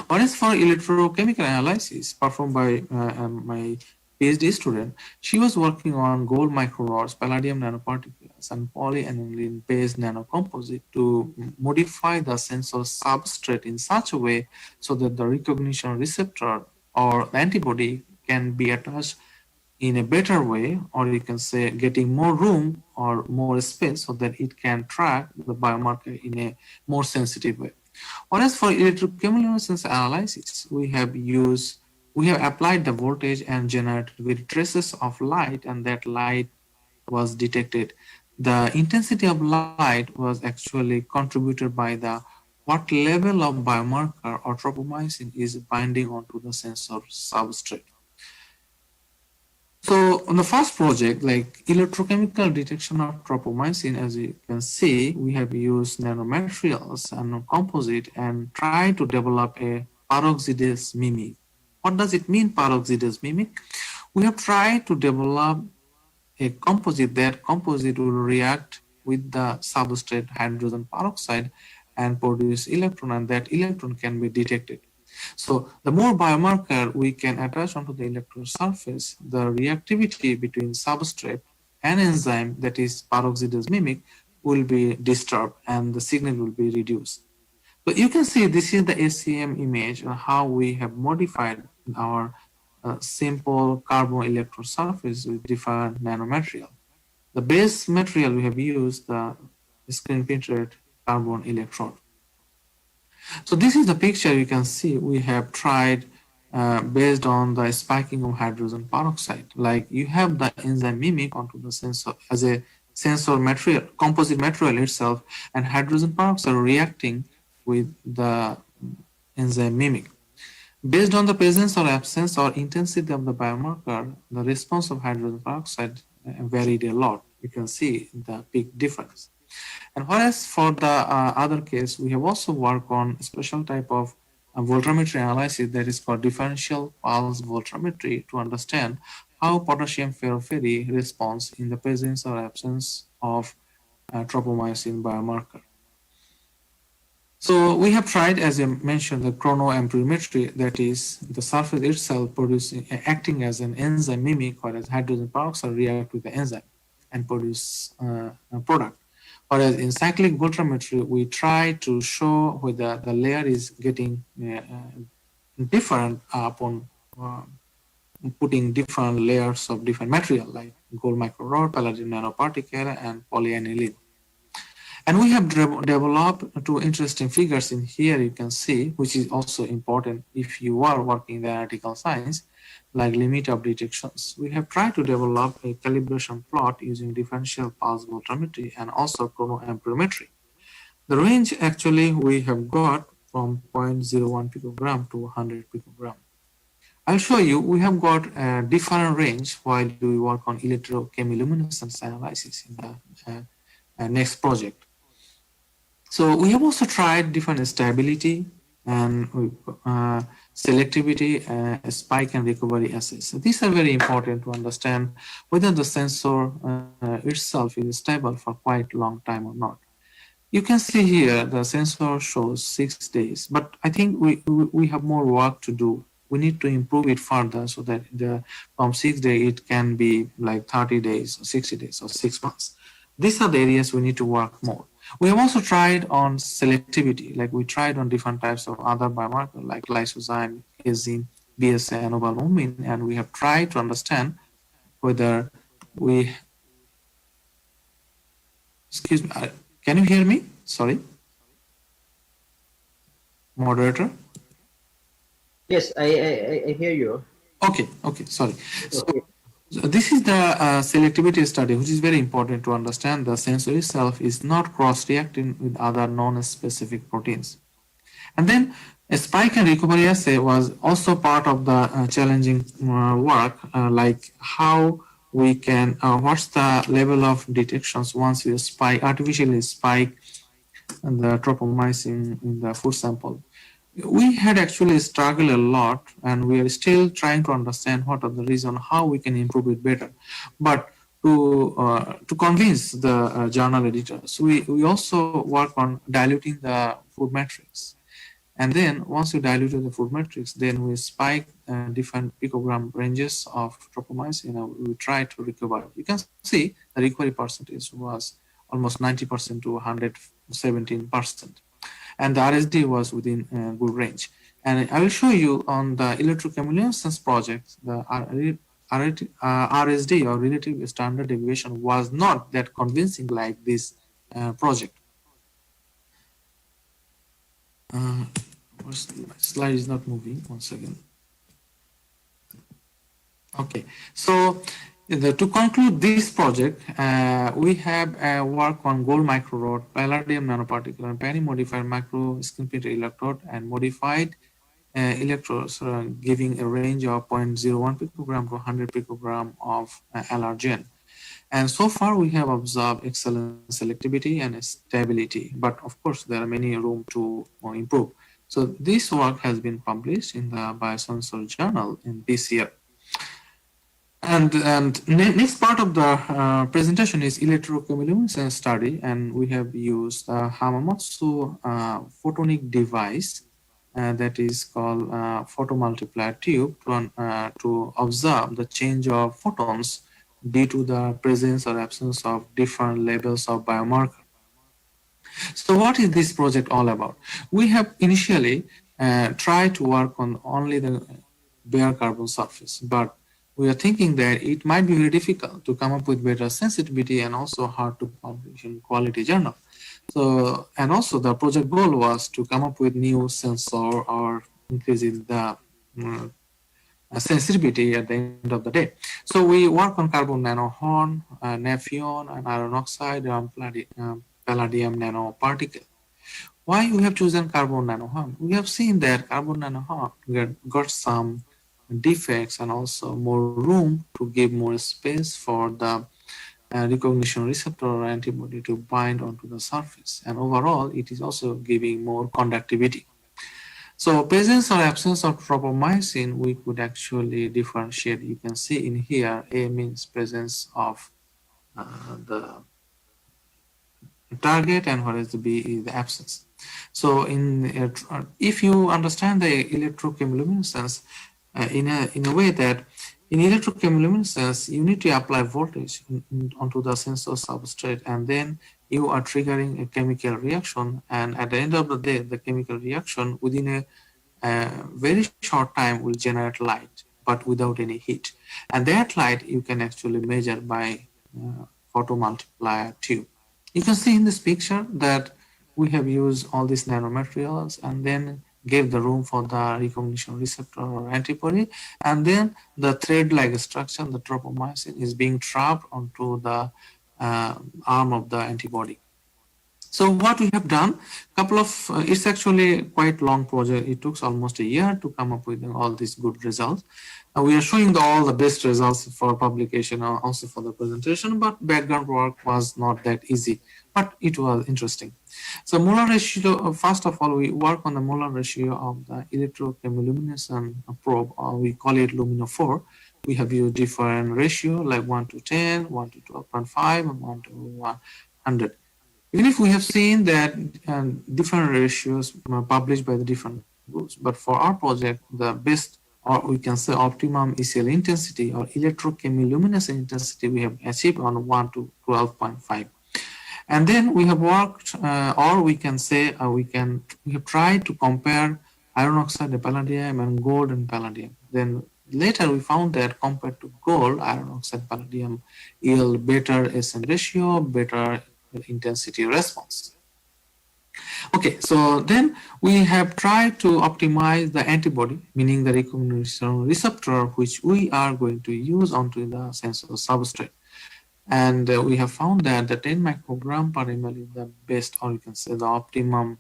One is for electrochemical analysis performed by my PhD student, she was working on gold microrods, palladium nanoparticles, and polyaniline-based nanocomposite to modify the sensor substrate in such a way so that the recognition receptor or antibody can be attached in a better way, or you can say getting more room or more space so that it can track the biomarker in a more sensitive way. Whereas for electrochemiluminescence analysis, we have applied the voltage and generated with traces of light, and that light was detected. The intensity of light was actually contributed by the what level of biomarker or tropomyosin is binding onto the sensor substrate. So on the first project, like electrochemical detection of tropomyosin, as you can see, we have used nanomaterials and composite and tried to develop a peroxidase mimic. What does it mean, peroxidase mimic? We have tried to develop a composite. That composite will react with the substrate hydrogen peroxide and produce electron, and that electron can be detected. So the more biomarker we can attach onto the electrode surface, the reactivity between substrate and enzyme, that is peroxidase mimic, will be disturbed and the signal will be reduced. So you can see this is the ACM image of how we have modified our simple carbon electrode surface with different nanomaterial. The base material we have used the screen printed carbon electrode. So this is the picture you can see. We have tried based on the spiking of hydrogen peroxide. Like you have the enzyme mimic onto the sensor as a sensor material, composite material itself, and hydrogen peroxide reacting with the enzyme mimic. Based on the presence or absence or intensity of the biomarker, the response of hydrogen peroxide varied a lot. You can see the big difference. And whereas for the other case, we have also worked on a special type of voltammetry analysis that is called differential pulse voltammetry to understand how potassium ferroferry responds in the presence or absence of tropomyosin biomarker. So we have tried, as I mentioned, the chronoamperometry, that is the surface itself producing, acting as an enzyme mimic, whereas hydrogen peroxide react with the enzyme and produce a product. Whereas in cyclic voltammetry, we try to show whether the layer is getting different upon putting different layers of different material like gold microrod, palladium nanoparticle, and polyaniline. And we have developed two interesting figures in here you can see, which is also important if you are working in the analytical science, like limit of detections. We have tried to develop a calibration plot using differential pulse voltammetry and also chronoamperometry. The range actually we have got from 0.01 picogram to 100 picogram. I'll show you, we have got a different range while we work on electrochemiluminescence analysis in the next project. So we have also tried different stability and selectivity, spike and recovery assays. So these are very important to understand whether the sensor itself is stable for quite long time or not. You can see here the sensor shows 6 days, but I think we have more work to do. We need to improve it further so that from 6 days it can be like 30 days or 60 days or 6 months. These are the areas we need to work more. We have also tried on selectivity, like we tried on different types of other biomarkers like lysozyme, azine, BSA, and ovalbumin, and we have tried to understand whether we, excuse me, can you hear me? Sorry. Moderator? Yes, I hear you. Okay, sorry. So this is the selectivity study, which is very important to understand. The sensor itself is not cross-reacting with other non-specific proteins. And then a spike and recovery assay was also part of the challenging work, like how we can, what's the level of detections once you artificially spike the tropomyosin in the food sample. We had actually struggled a lot, and we are still trying to understand what are the reasons, how we can improve it better. But to convince the journal editors, we also work on diluting the food matrix. And then once you diluted the food matrix, then we spike different picogram ranges of tropomyosin. We try to recover. You can see the recovery percentage was almost 90% to 117%. And the RSD was within good range. And I will show you on the electrochemiluminescence project, the RSD or relative standard deviation was not that convincing like this project. My slide is not moving. One second. Okay, so to conclude this project, we have work on gold micro rod, palladium nanoparticle, and penny-modified micro skin printed electrode, and modified electrodes giving a range of 0.01 picogram to 100 picogram of allergen. And so far, we have observed excellent selectivity and stability, but of course, there are many room to improve. So this work has been published in the Biosensor Journal in this year. And next part of the presentation is electrochemiluminescence study, and we have used Hamamatsu photonic device that is called photomultiplier tube to observe the change of photons due to the presence or absence of different levels of biomarker. So what is this project all about? We have initially tried to work on only the bare carbon surface, but we are thinking that it might be very difficult to come up with better sensitivity and also hard to publish in quality journal. So, and also the project goal was to come up with new sensor or increasing the sensitivity at the end of the day. So we work on carbon nanohorn, naphion, and iron oxide, and palladium nanoparticle. Why we have chosen carbon nanohorn? We have seen that carbon nanohorn got some defects and also more room to give more space for the recognition receptor or antibody to bind onto the surface. And overall, it is also giving more conductivity. So presence or absence of tropomyosin, we could actually differentiate. You can see in here, A means presence of the target and whereas the B is the absence. So if you understand the electrochemiluminescence in a way that in electrochemiluminescence, you need to apply voltage onto the sensor substrate, and then you are triggering a chemical reaction. And at the end of the day, the chemical reaction within a very short time will generate light, but without any heat. And that light you can actually measure by photomultiplier tube. You can see in this picture that we have used all these nanomaterials and then gave the room for the recognition receptor or antibody, and then the thread-like structure, the tropomyosin, is being trapped onto the arm of the antibody. So what we have done, it's actually quite long project. It took almost a year to come up with all these good results. We are showing all the best results for publication, also for the presentation, but background work was not that easy, but it was interesting. So molar ratio, first of all, we work on the molar ratio of the electrochemiluminescence probe, we call it Lumino4. We have used different ratio like 1 to 10, 1 to 12.5, and 1 to 100. Even if we have seen that different ratios published by the different groups, but for our project, the best, or we can say optimum ECL intensity or electrochemiluminescence intensity we have achieved on 1 to 12.5. And then we have worked, or we can say we have tried to compare iron oxide, palladium, and gold and palladium. Then later we found that compared to gold, iron oxide, palladium yield better SN ratio, better intensity response. Okay, so then we have tried to optimize the antibody, meaning the recognition receptor, which we are going to use onto the sensor substrate. And we have found that the 10 microgram per ml is the best, or you can say the optimum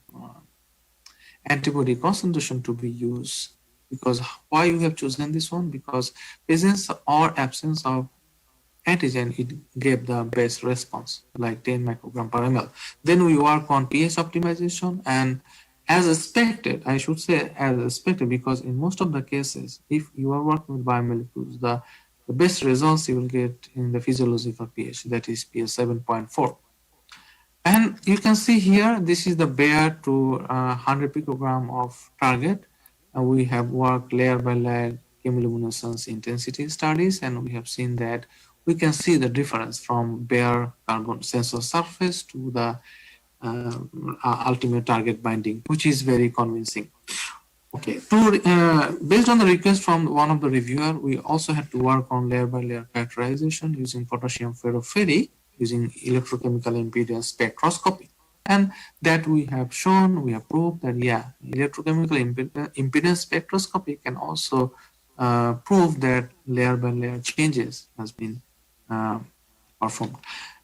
antibody concentration to be used. Because why we have chosen this one? Because presence or absence of antigen, it gave the best response, like 10 microgram per ml. Then we work on pH optimization, and as expected, I should say as expected, because in most of the cases, if you are working with biomolecules, the best results you will get in the physiological pH, that is pH 7.4. And you can see here, this is the bear to 100 picogram of target. We have worked layer by layer chemiluminescence intensity studies, and we have seen that we can see the difference from bare carbon sensor surface to the ultimate target binding, which is very convincing. Okay, based on the request from one of the reviewer, we also had to work on layer by layer characterization using potassium ferroferric using electrochemical impedance spectroscopy. And that we have shown, we have proved that yeah, electrochemical impedance spectroscopy can also prove that layer by layer changes has been uh, performed.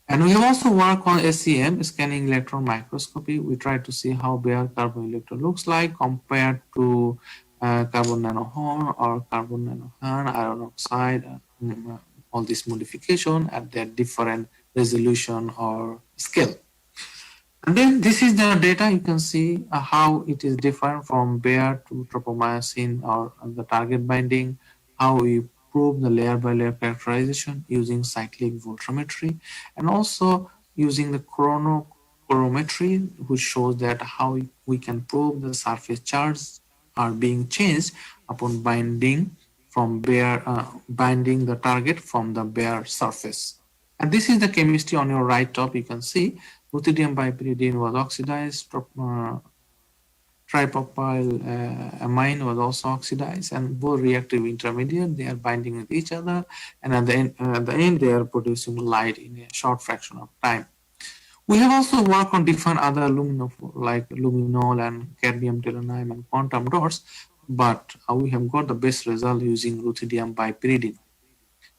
And we have also worked on SEM, scanning electron microscopy. We try to see how bare carbon electron looks like compared to carbon nanohorn or carbon nanohorn, iron oxide, all this modification at their different resolution or scale. And then this is the data. You can see how it is different from bare to tropomyosin or the target binding, how we prove the layer by layer characterization using cyclic voltammetry, and also using the chronocorometry, which shows that how we can prove the surface charges are being changed upon binding from bare binding the target from the bare surface. And this is the chemistry on your right top. You can see ruthenium bipyridine was oxidized, tripropyl amine was also oxidized, and both reactive intermediate, they are binding with each other, and at the end they are producing light in a short fraction of time. We have also worked on different other like luminol and cadmium telenoid and quantum dots, but we have got the best result using ruthenium bipyridine.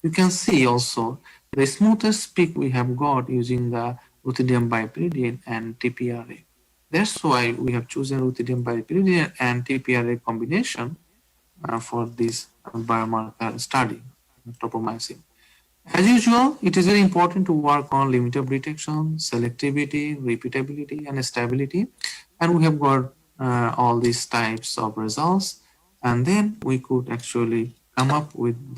You can see also the smoothest peak we have got using the ruthenium bipyridine and TPRA. That's why we have chosen ruthenium bipyridine and TPRA combination for this biomarker study, tropomyosin. As usual, it is very important to work on limit of detection, selectivity, repeatability, and stability. And we have got all these types of results. And then we could actually come up with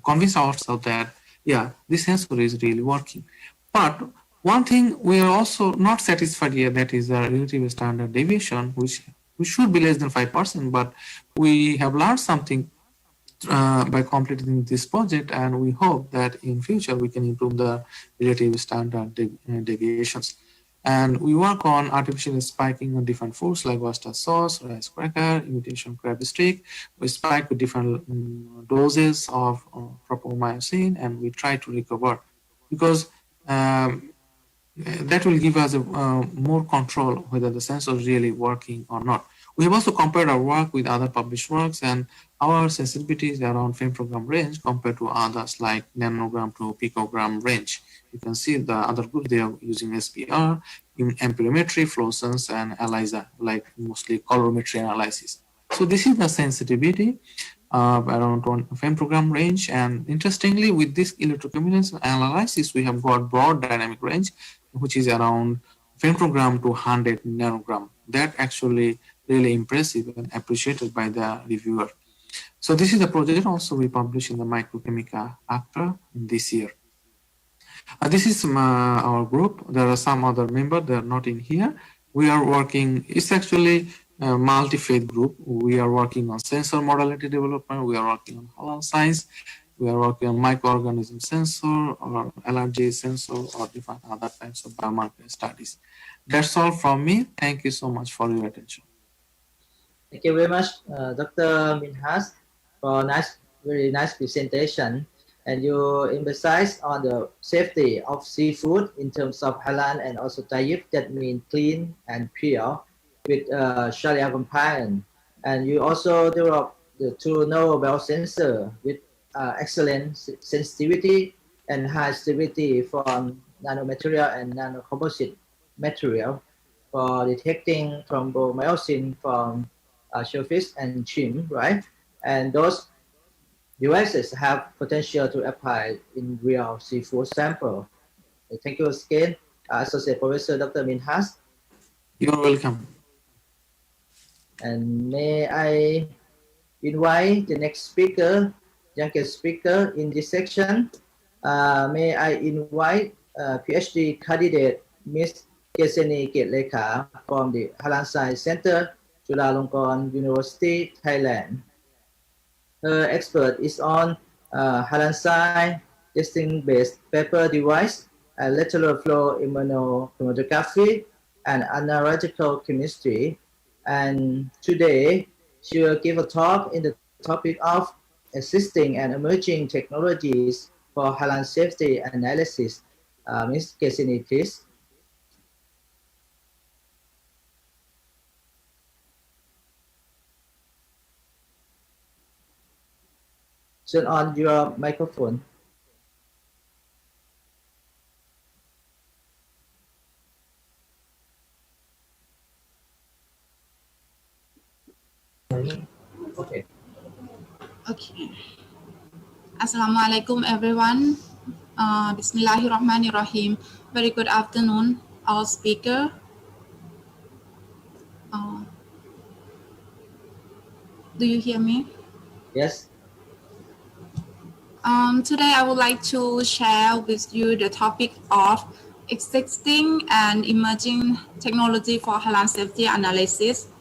convince ourselves that, yeah, this sensor is really working. But one thing we are also not satisfied here, that is the relative standard deviation, which should be less than 5%, but we have learned something by completing this project, and we hope that in future we can improve the relative standard deviations. And we work on artificial spiking on different foods like oyster sauce, rice cracker, imitation crab stick. We spike with different doses of tropomyosin, and we try to recover, because that will give us more control whether the sensor is really working or not. We have also compared our work with other published works, and our sensitivity is around femtogram range compared to others like nanogram to picogram range. You can see the other group, they are using SPR, amperometry, fluorescence, and ELISA, like mostly colorimetry analysis. So this is the sensitivity around femtogram range. And interestingly, with this electrochemical analysis, we have got broad dynamic range, which is around femtogram to 100 nanogram. That actually really impressive and appreciated by the reviewer. So this is the project also we published in the Microchemica Actor this year. This is our group. There are some other members, they are not in here. We are working, it's actually a multi-faith group. We are working on sensor modality development, we are working on halal science, we are working on microorganism sensor or allergy sensor or different other types of biomarker studies. That's all from me. Thank you so much for your attention. Thank you very much, Dr. Minhas, for very nice presentation. And you emphasize on the safety of seafood in terms of halal and also tayyib, that means clean and pure with Sharia compliant. And you also developed the two Nobel sensor with excellent sensitivity and high stability from nanomaterial and nanocomposite material for detecting thrombomyosin from shellfish and shrimp, right? And those devices have potential to apply in real seafood sample. Thank you again, Associate Professor Dr. Minhas. You're welcome. And may I invite the next speaker, youngest speaker in this section. May I invite PhD candidate Ms. Keseni Ketlekha from the Halal Science Center, Chulalongkorn University, Thailand. Her expert is on Halal Science testing-based paper device, lateral flow immunochromatography, and analytical chemistry. And today, she will give a talk in the topic of existing and emerging technologies for halal safety analysis. Ms. Kesini, please. Turn on your microphone. Okay. Okay. Assalamualaikum everyone. Bismillahirrahmanirrahim. Very good afternoon, all speaker. Do you hear me? Yes. Today I would like to share with you the topic of existing and emerging technology for halal safety analysis.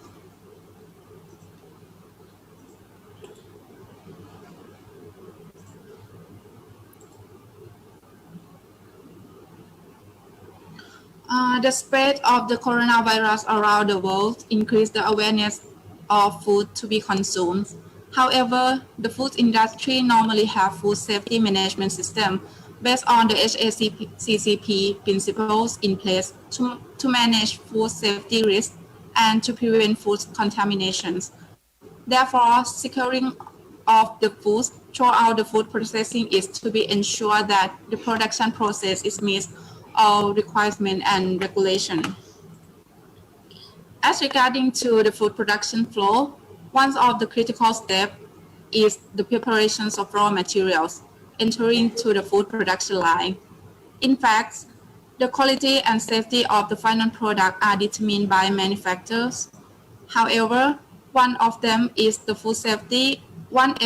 The spread of the coronavirus around the world increased the awareness of food to be consumed. However, the food industry normally have food safety management system based on the HACCP principles in place to manage food safety risks and to prevent food contaminations. Therefore, securing of the food throughout the food processing is to be ensured that the production process is meets all requirements and regulation. As regarding to the food production flow, one of the critical steps is the preparations of raw materials entering to the food production line. In fact, the quality and safety of the final product are determined by manufacturers. However, one of them is the food safety. One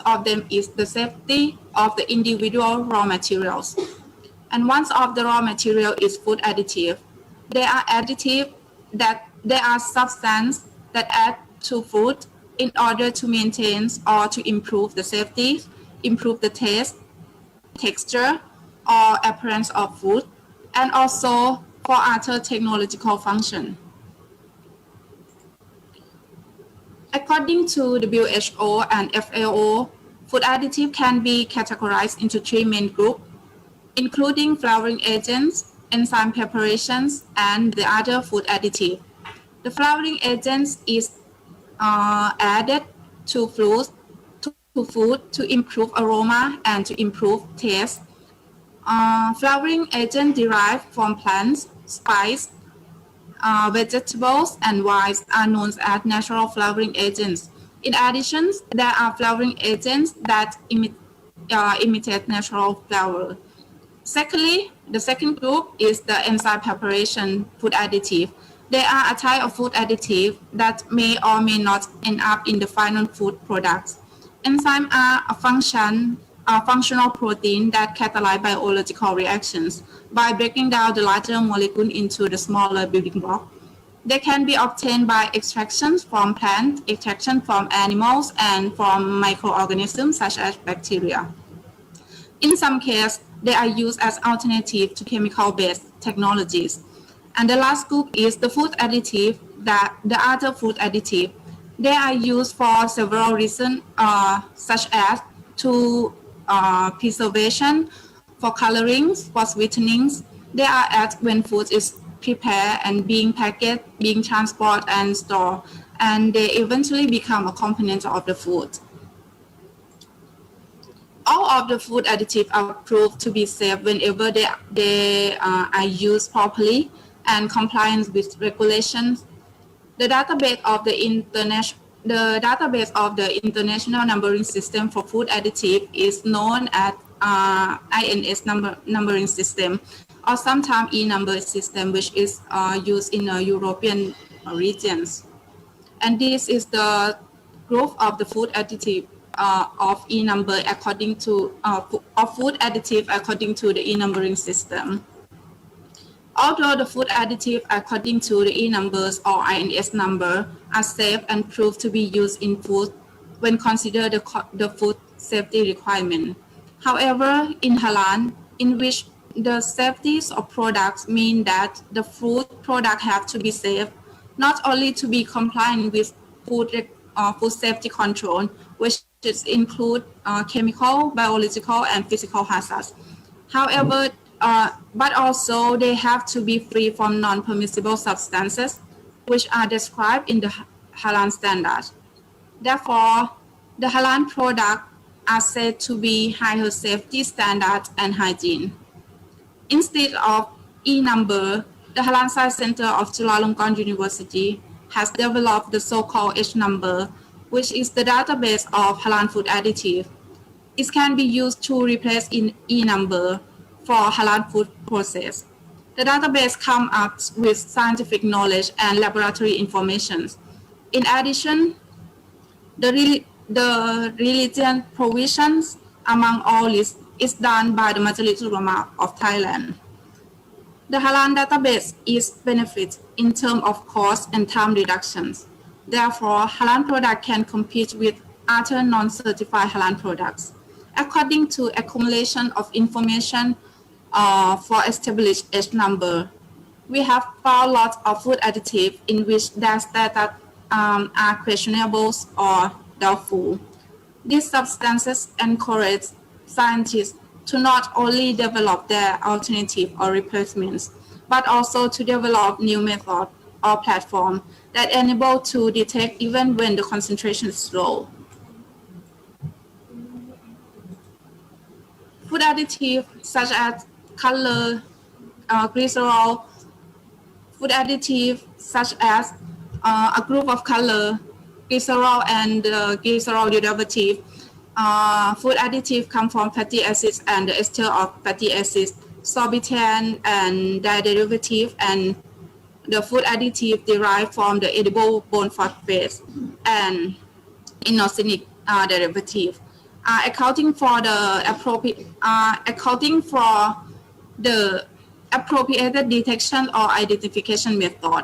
of them is the safety of the individual raw materials. And one of the raw material is food additive. They are additive that they are substances that add to food in order to maintain or to improve the safety, improve the taste, texture, or appearance of food, and also for other technological function. According to WHO and FAO, food additive can be categorized into three main groups, including flavoring agents, enzyme preparations, and the other food additive. The flavoring agents is added to food to improve aroma and to improve taste. Flavoring agents derived from plants, spice, vegetables, and wines are known as natural flavoring agents. In addition, there are flavoring agents that imitate natural flavor. Secondly, the second group is the enzyme preparation food additive. They are a type of food additive that may or may not end up in the final food products. Enzymes are a functional protein that catalyze biological reactions by breaking down the larger molecule into the smaller building blocks. They can be obtained by extractions from plants, extraction from animals, and from microorganisms such as bacteria. In some cases, they are used as alternative to chemical-based technologies. And the last group is the food additive, the other food additive. They are used for several reasons, such as to preservation, for colorings, for sweetenings. They are added when food is prepared and being packaged, being transported and stored, and they eventually become a component of the food. All of the food additives are proved to be safe whenever they are used properly and compliant with regulations. The database of the International Numbering System for Food Additive is known as INS numbering system, or sometimes e-number system, which is used in European regions. And this is the growth of the food additive of e-number according to of food additive according to the e-numbering system. Although the food additives according to the E numbers or INS number are safe and proved to be used in food when considered the food safety requirement. However, in Halal, in which the safeties of products mean that the food product have to be safe, not only to be compliant with food safety control, which include chemical, biological, and physical hazards. However, but also they have to be free from non-permissible substances, which are described in the Halal standards. Therefore, the Halal products are said to be higher safety standards and hygiene. Instead of E number, the Halal Science Center of Chulalongkorn University has developed the so-called H number, which is the database of Halal food additives. It can be used to replace in E number for Halal food process. The database comes up with scientific knowledge and laboratory information. In addition, the religion provisions among all is done by the Majlis Ulama of Thailand. The Halal database is benefit in terms of cost and time reductions. Therefore, Halal product can compete with other non-certified Halal products. According to accumulation of information for established H number, we have found lots of food additives in which their status are questionable or doubtful. These substances encourage scientists to not only develop their alternative or replacements, but also to develop new methods or platforms that enable to detect even when the concentration is low. Food additives such as color, glycerol, food additives such as a group of color, glycerol and glycerol derivative. Food additives come from fatty acids and the ester of fatty acids, sorbitol and their derivative, and the food additive derived from the edible bone phosphate and inosinic derivative. Accounting for the appropriate detection or identification method.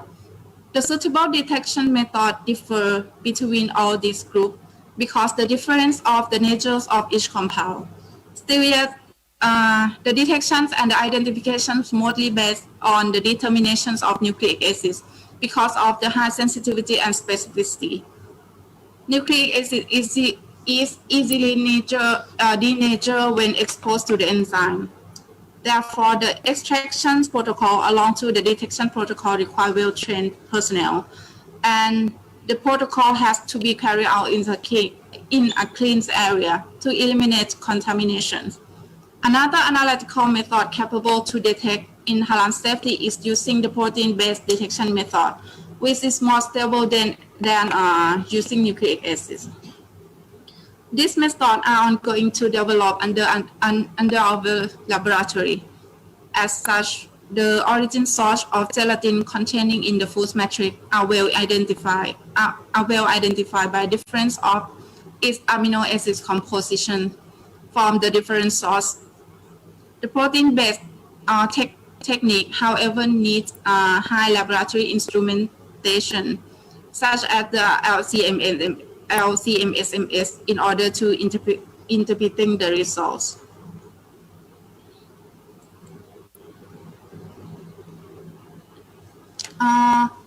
The suitable detection method differ between all these groups because the difference of the natures of each compound. Still yet, the detections and the identifications mostly based on the determinations of nucleic acids because of the high sensitivity and specificity. Nucleic acid is easily denatured when exposed to the enzyme. Therefore, the extraction protocol along to the detection protocol require well-trained personnel, and the protocol has to be carried out in a clean area to eliminate contaminations. Another analytical method capable to detect in Halal safety is using the protein-based detection method, which is more stable than using nucleic acids. These methods are ongoing to develop under our laboratory. As such, the origin source of gelatin containing in the food matrix are well identified by difference of its amino acid composition from the different source. The protein-based technique, however, needs high laboratory instrumentation, such as the LCMSMS, in order to interpreting the results.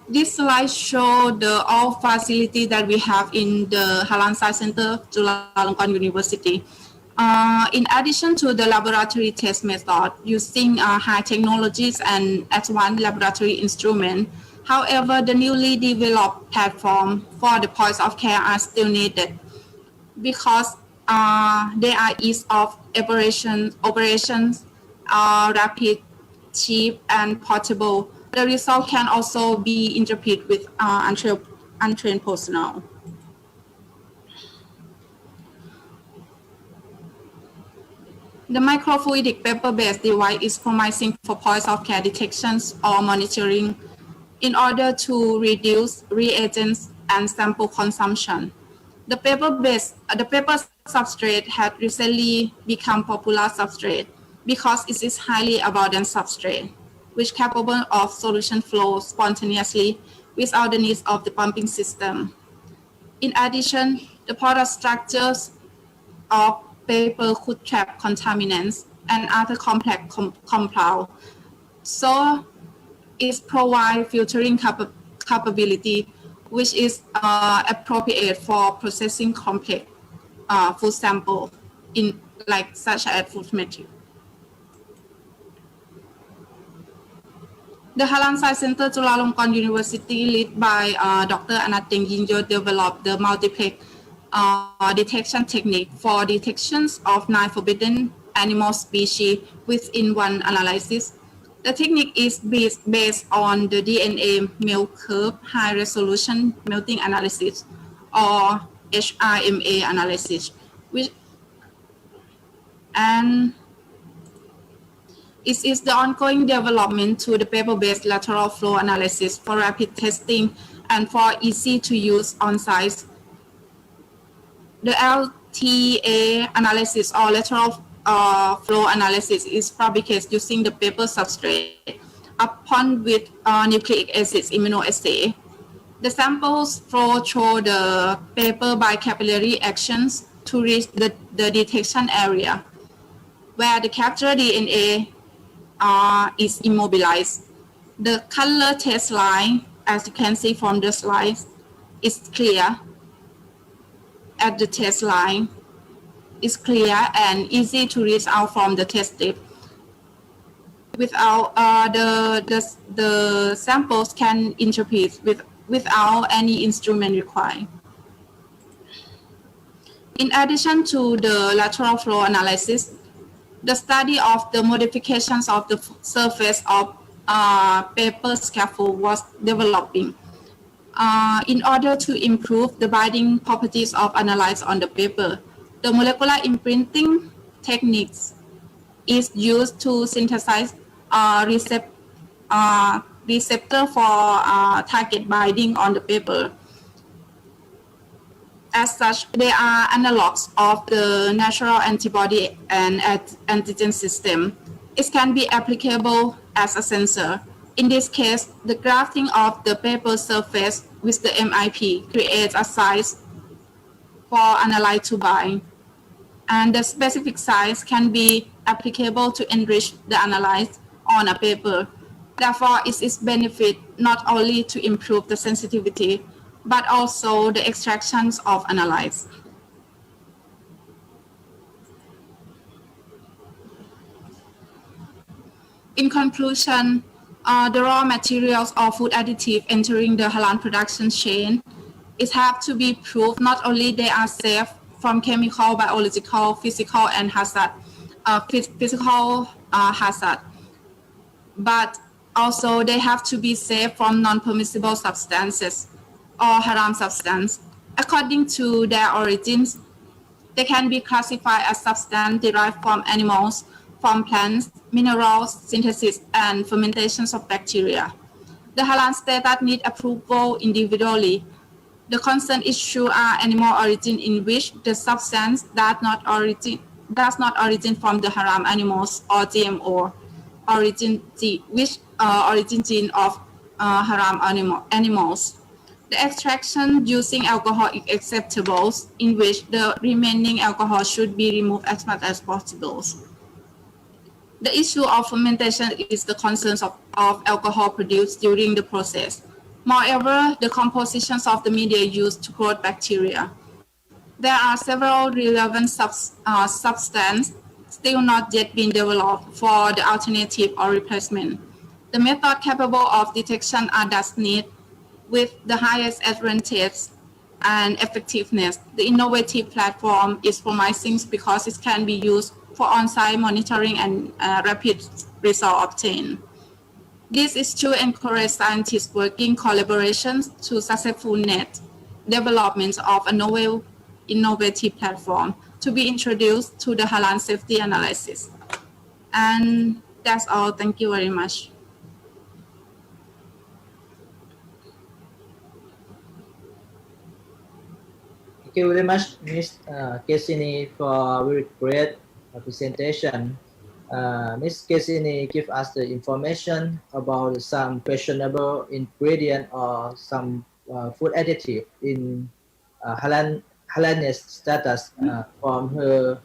This slide shows all facilities that we have in the Halal Science Center, Chulalongkorn University. In addition to the laboratory test method using high technologies and advanced laboratory instruments, however, the newly developed platform for the points of care are still needed because they are ease of operations, rapid, cheap, and portable. The result can also be interpreted with untrained personnel. The microfluidic paper-based device is promising for points of care detections or monitoring in order to reduce reagents and sample consumption. The paper substrate had recently become popular substrate because it is highly abundant substrate. which capable of solution flow spontaneously without the needs of the pumping system. In addition, the product structures of paper could trap contaminants and other complex compounds. So it provides filtering capability, which is appropriate for processing complex food sample in like such as food material. The Halal Science Center Chulalongkorn University, led by Dr. Anat Tenginjo, developed the multiplex detection technique for detections of 9 forbidden animal species within one analysis. The technique is based on the DNA melt curve high resolution melting analysis, or HRMA analysis, which and it is the ongoing development to the paper-based lateral flow analysis for rapid testing and for easy-to-use on-site. The LTA analysis or lateral flow analysis is fabricated using the paper substrate upon with nucleic acids immunoassay. The samples flow through the paper by capillary actions to reach the detection area, where the captured DNA is immobilized. The color test line, as you can see from the slide, is clear. At the test line is clear and easy to reach out from the test strip. Without the samples can interpret without any instrument required. In addition to the lateral flow analysis, the study of the modifications of the surface of paper scaffold was developing in order to improve the binding properties of analytes on the paper. The molecular imprinting techniques is used to synthesize receptor for target binding on the paper. As such, they are analogs of the natural antibody and antigen system. It can be applicable as a sensor. In this case, the grafting of the paper surface with the MIP creates a size for analyte to bind, and the specific size can be applicable to enrich the analyte on a paper. Therefore, it is benefit not only to improve the sensitivity, but also the extractions of analytes. In conclusion, the raw materials or food additive entering the halal production chain is have to be proved not only they are safe from chemical, biological, physical, and hazard, hazard, but also they have to be safe from non-permissible substances or haram substance. According to their origins, they can be classified as substance derived from animals, from plants, minerals, synthesis, and fermentations of bacteria. The halal status need approval individually. The concerned issue are animal origin in which the substance does not origin from the haram animals, or GMO origin gene of haram animals. The extraction using alcohol is acceptable, in which the remaining alcohol should be removed as much as possible. The issue of fermentation is the concerns of alcohol produced during the process. Moreover, the compositions of the media used to grow bacteria. There are several relevant substances still not yet been developed for the alternative or replacement. The method capable of detection are thus needed with the highest advantage and effectiveness. The innovative platform is promising because it can be used for on-site monitoring and rapid result obtained. This is to encourage scientists working collaborations to successful net development of a novel innovative platform to be introduced to the halal safety analysis. And that's all. Thank you very much. Thank you very much, Ms. Kesini, for a very great presentation Ms. Cassini give us the information about some questionable ingredient or some food additive in Halanese status from her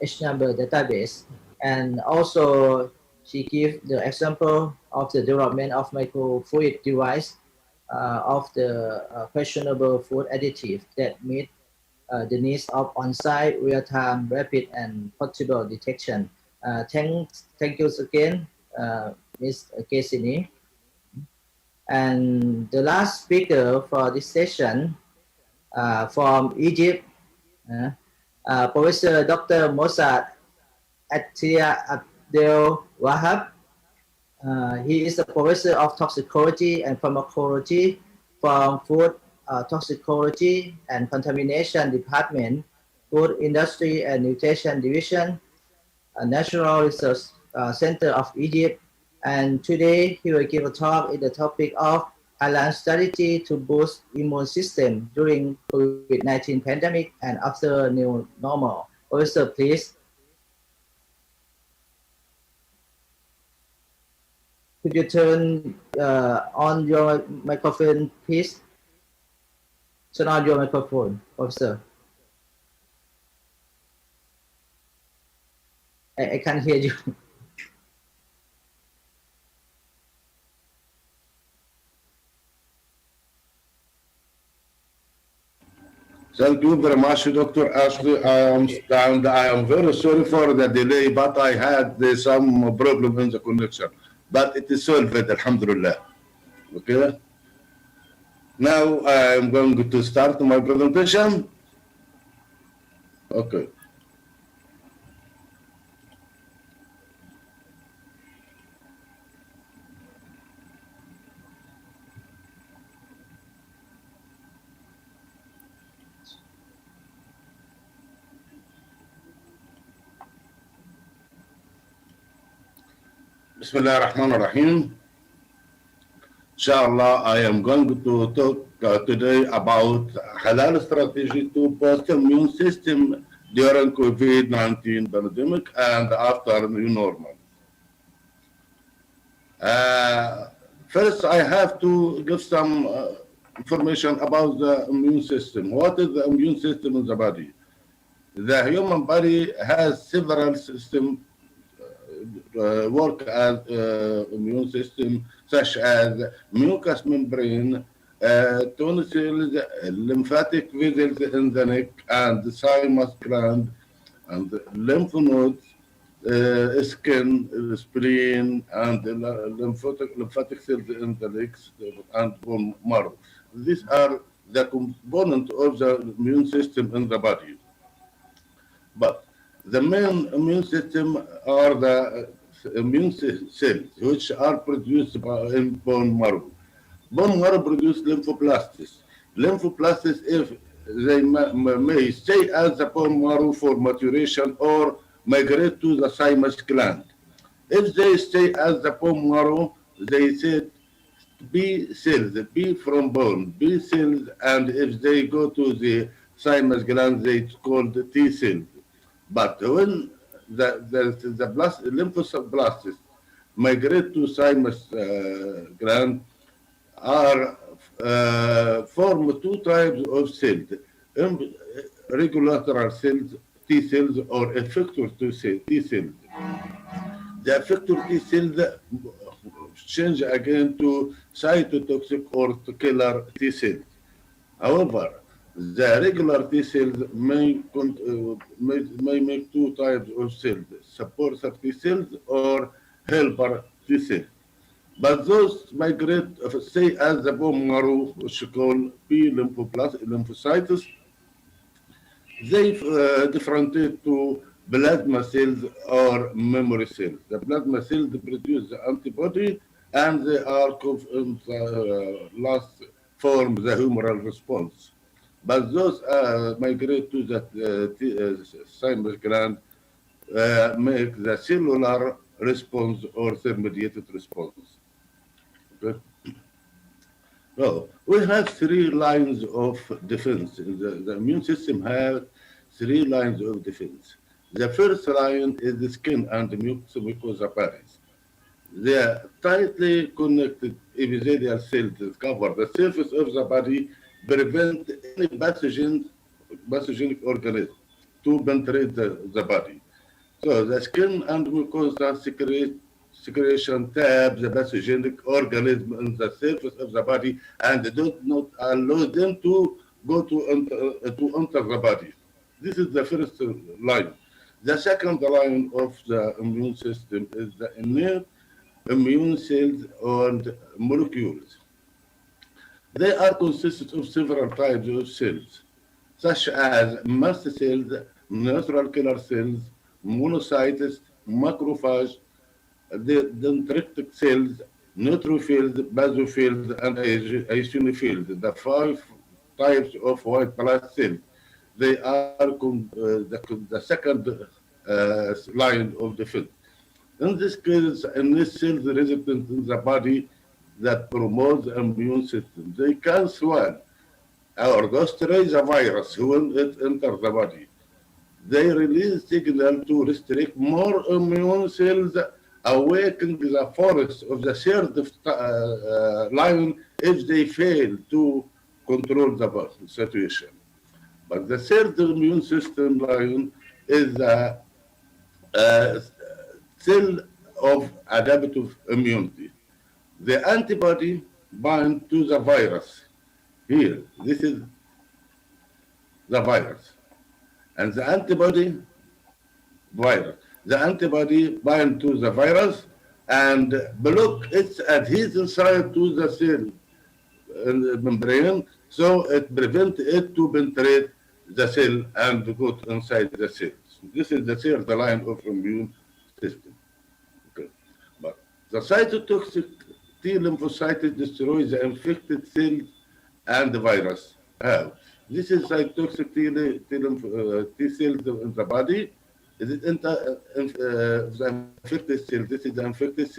H number database, and also she give the example of the development of microfluid device of the questionable food additive that meet the needs of on-site, real-time, rapid, and portable detection. Thank you again, Ms. Cassini. And the last speaker for this session from Egypt, Professor Dr. Mossad Attia Abdel Wahab. He is a professor of toxicology and pharmacology from Food Toxicology and Contamination Department, Food Industry and Nutrition Division, National Research Center of Egypt. And today he will give a talk in the topic of Halal strategy to boost immune system during COVID-19 pandemic and after new normal. Professor, please. Could you turn on your microphone, please? Turn on your microphone, Professor. I can't hear you. Thank you very much, Dr. Ashley. I am very sorry for the delay, but I had some problem in the connection. But it is solved, alhamdulillah. Okay. Now I am going to start my presentation. Okay. Bismillah ar-Rahman ar-Rahim. Inshallah, I am going to talk today about halal strategy to boost immune system during COVID-19 pandemic and after new normal. First, I have to give some information about the immune system. What is the immune system in the body? The human body has several systems work as immune system, such as mucous membrane, tonsils, lymphatic vessels in the neck, and the thymus gland, and lymph nodes, skin, spleen, and lymphatic cells in the legs and bone marrow. These are the components of the immune system in the body. But the main immune system are the immune cells, which are produced in bone marrow. Bone marrow produces lymphoblasts. Lymphoblasts, if they may stay as the bone marrow for maturation or migrate to the thymus gland. If they stay as the bone marrow, they said B cells, B from bone, B cells, and if they go to the thymus gland, they called T cells. But when the lymphoblasts migrate to thymus gland, are form two types of cells: regulatory cells, T cells, or effector T cells. The effector T cells change again to cytotoxic or killer T cells. However, the regular T cells may make two types of cells: suppressor T cells or helper T cells. But those migrate, stay as the bone marrow, which we call B lymphocytes. They differentiate to plasma cells or memory cells. The plasma cells produce the antibody, and they are last form the humoral response. But those migrate to the thymus gland, make the cellular response or cell-mediated response. Okay. So we have three lines of defense. The immune system has three lines of defense. The first line is the skin and mucosa barriers. The tightly connected epithelial cells that cover the surface of the body prevent any pathogenic organism to penetrate the body. So the skin and mucosa secretion tab the pathogenic organism on the surface of the body and do not allow them to go to enter the body. This is the first line. The second line of the immune system is the innate immune cells and molecules. They are consisted of several types of cells, such as mast cells, natural killer cells, monocytes, macrophage, the dendritic cells, neutrophils, basophils, and eosinophils, the five types of white blood cells. They are the second line of defense. In this case, any cells resident in the body that promotes the immune system, they can swell or destroy the virus when it enters the body. They release signal to restrict more immune cells, awakening the force of the third line if they fail to control the situation. But the third immune system line is the cell of adaptive immunity. The antibody bind to the virus. Here, this is the virus. And the antibody virus. The antibody bind to the virus and block its adhesion site to the cell membrane, so it prevents it to penetrate the cell and go inside the cells. This is the third line of immune system. Okay. But the cytotoxic T lymphocytes destroy the infected cells and the virus. How? This is cytotoxic T cells in the body. Is it the infected cells? This is the infected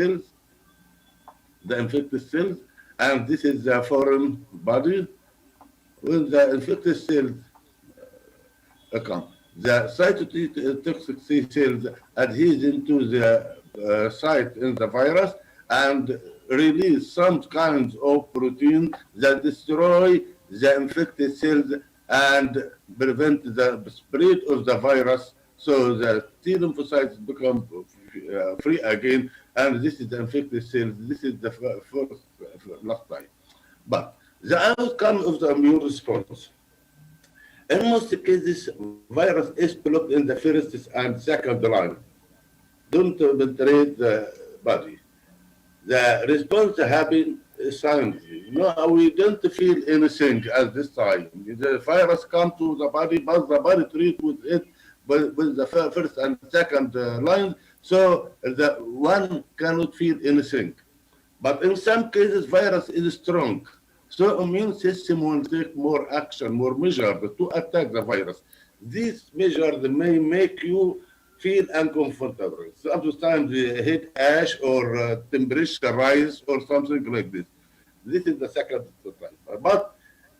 cells, and this is the foreign body. When the infected cells come, the cytotoxic T cells adhere to the site in the virus and release some kinds of protein that destroy the infected cells and prevent the spread of the virus, so the T lymphocytes become free again, and this is the infected cells. This is the first last time. But the outcome of the immune response. In most cases, virus is blocked in the first and second line. Don't penetrate the body. The response happens silently. No, we don't feel anything at this time. The virus comes to the body, but the body treats with it with the first and second line, so the one cannot feel anything. But in some cases, virus is strong. So immune system will take more action, more measures to attack the virus. These measures may make you feel uncomfortable. Sometimes the head ash or temperature rise or something like this. This is the second time. But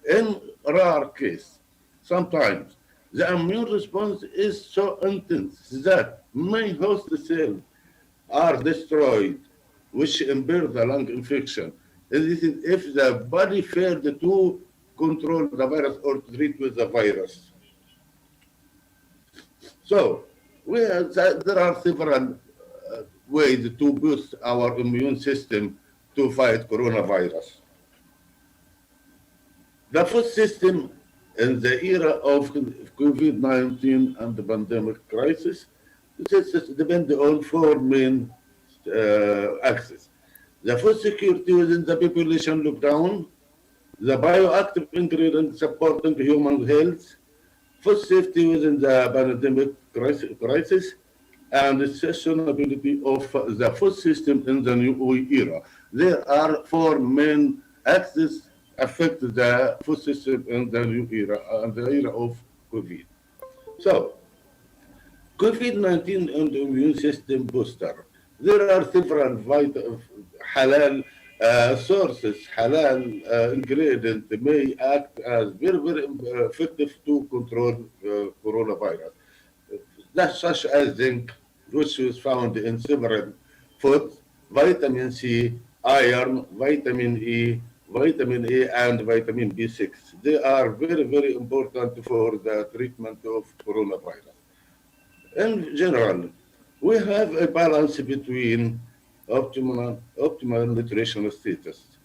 in rare case, sometimes the immune response is so intense that many host cells are destroyed, which impair the lung infection. And this is if the body failed to control the virus or treat with the virus. So there are several ways to boost our immune system to fight coronavirus. The food system in the era of COVID-19 and the pandemic crisis, this depends on four main axes. The food security within the population lockdown, the bioactive ingredient supporting human health, food safety within the pandemic crisis, and the sustainability of the food system in the new era. There are four main axes affect the food system in the new era, the era of COVID. So, COVID-19 and the immune system booster. There are several vital halal sources, halal ingredients may act as very, very effective to control coronavirus. That's such as zinc, which is found in several foods, vitamin C, iron, vitamin E, vitamin A, and vitamin B6. They are very, very important for the treatment of coronavirus. In general, we have a balance between optimal nutritional status,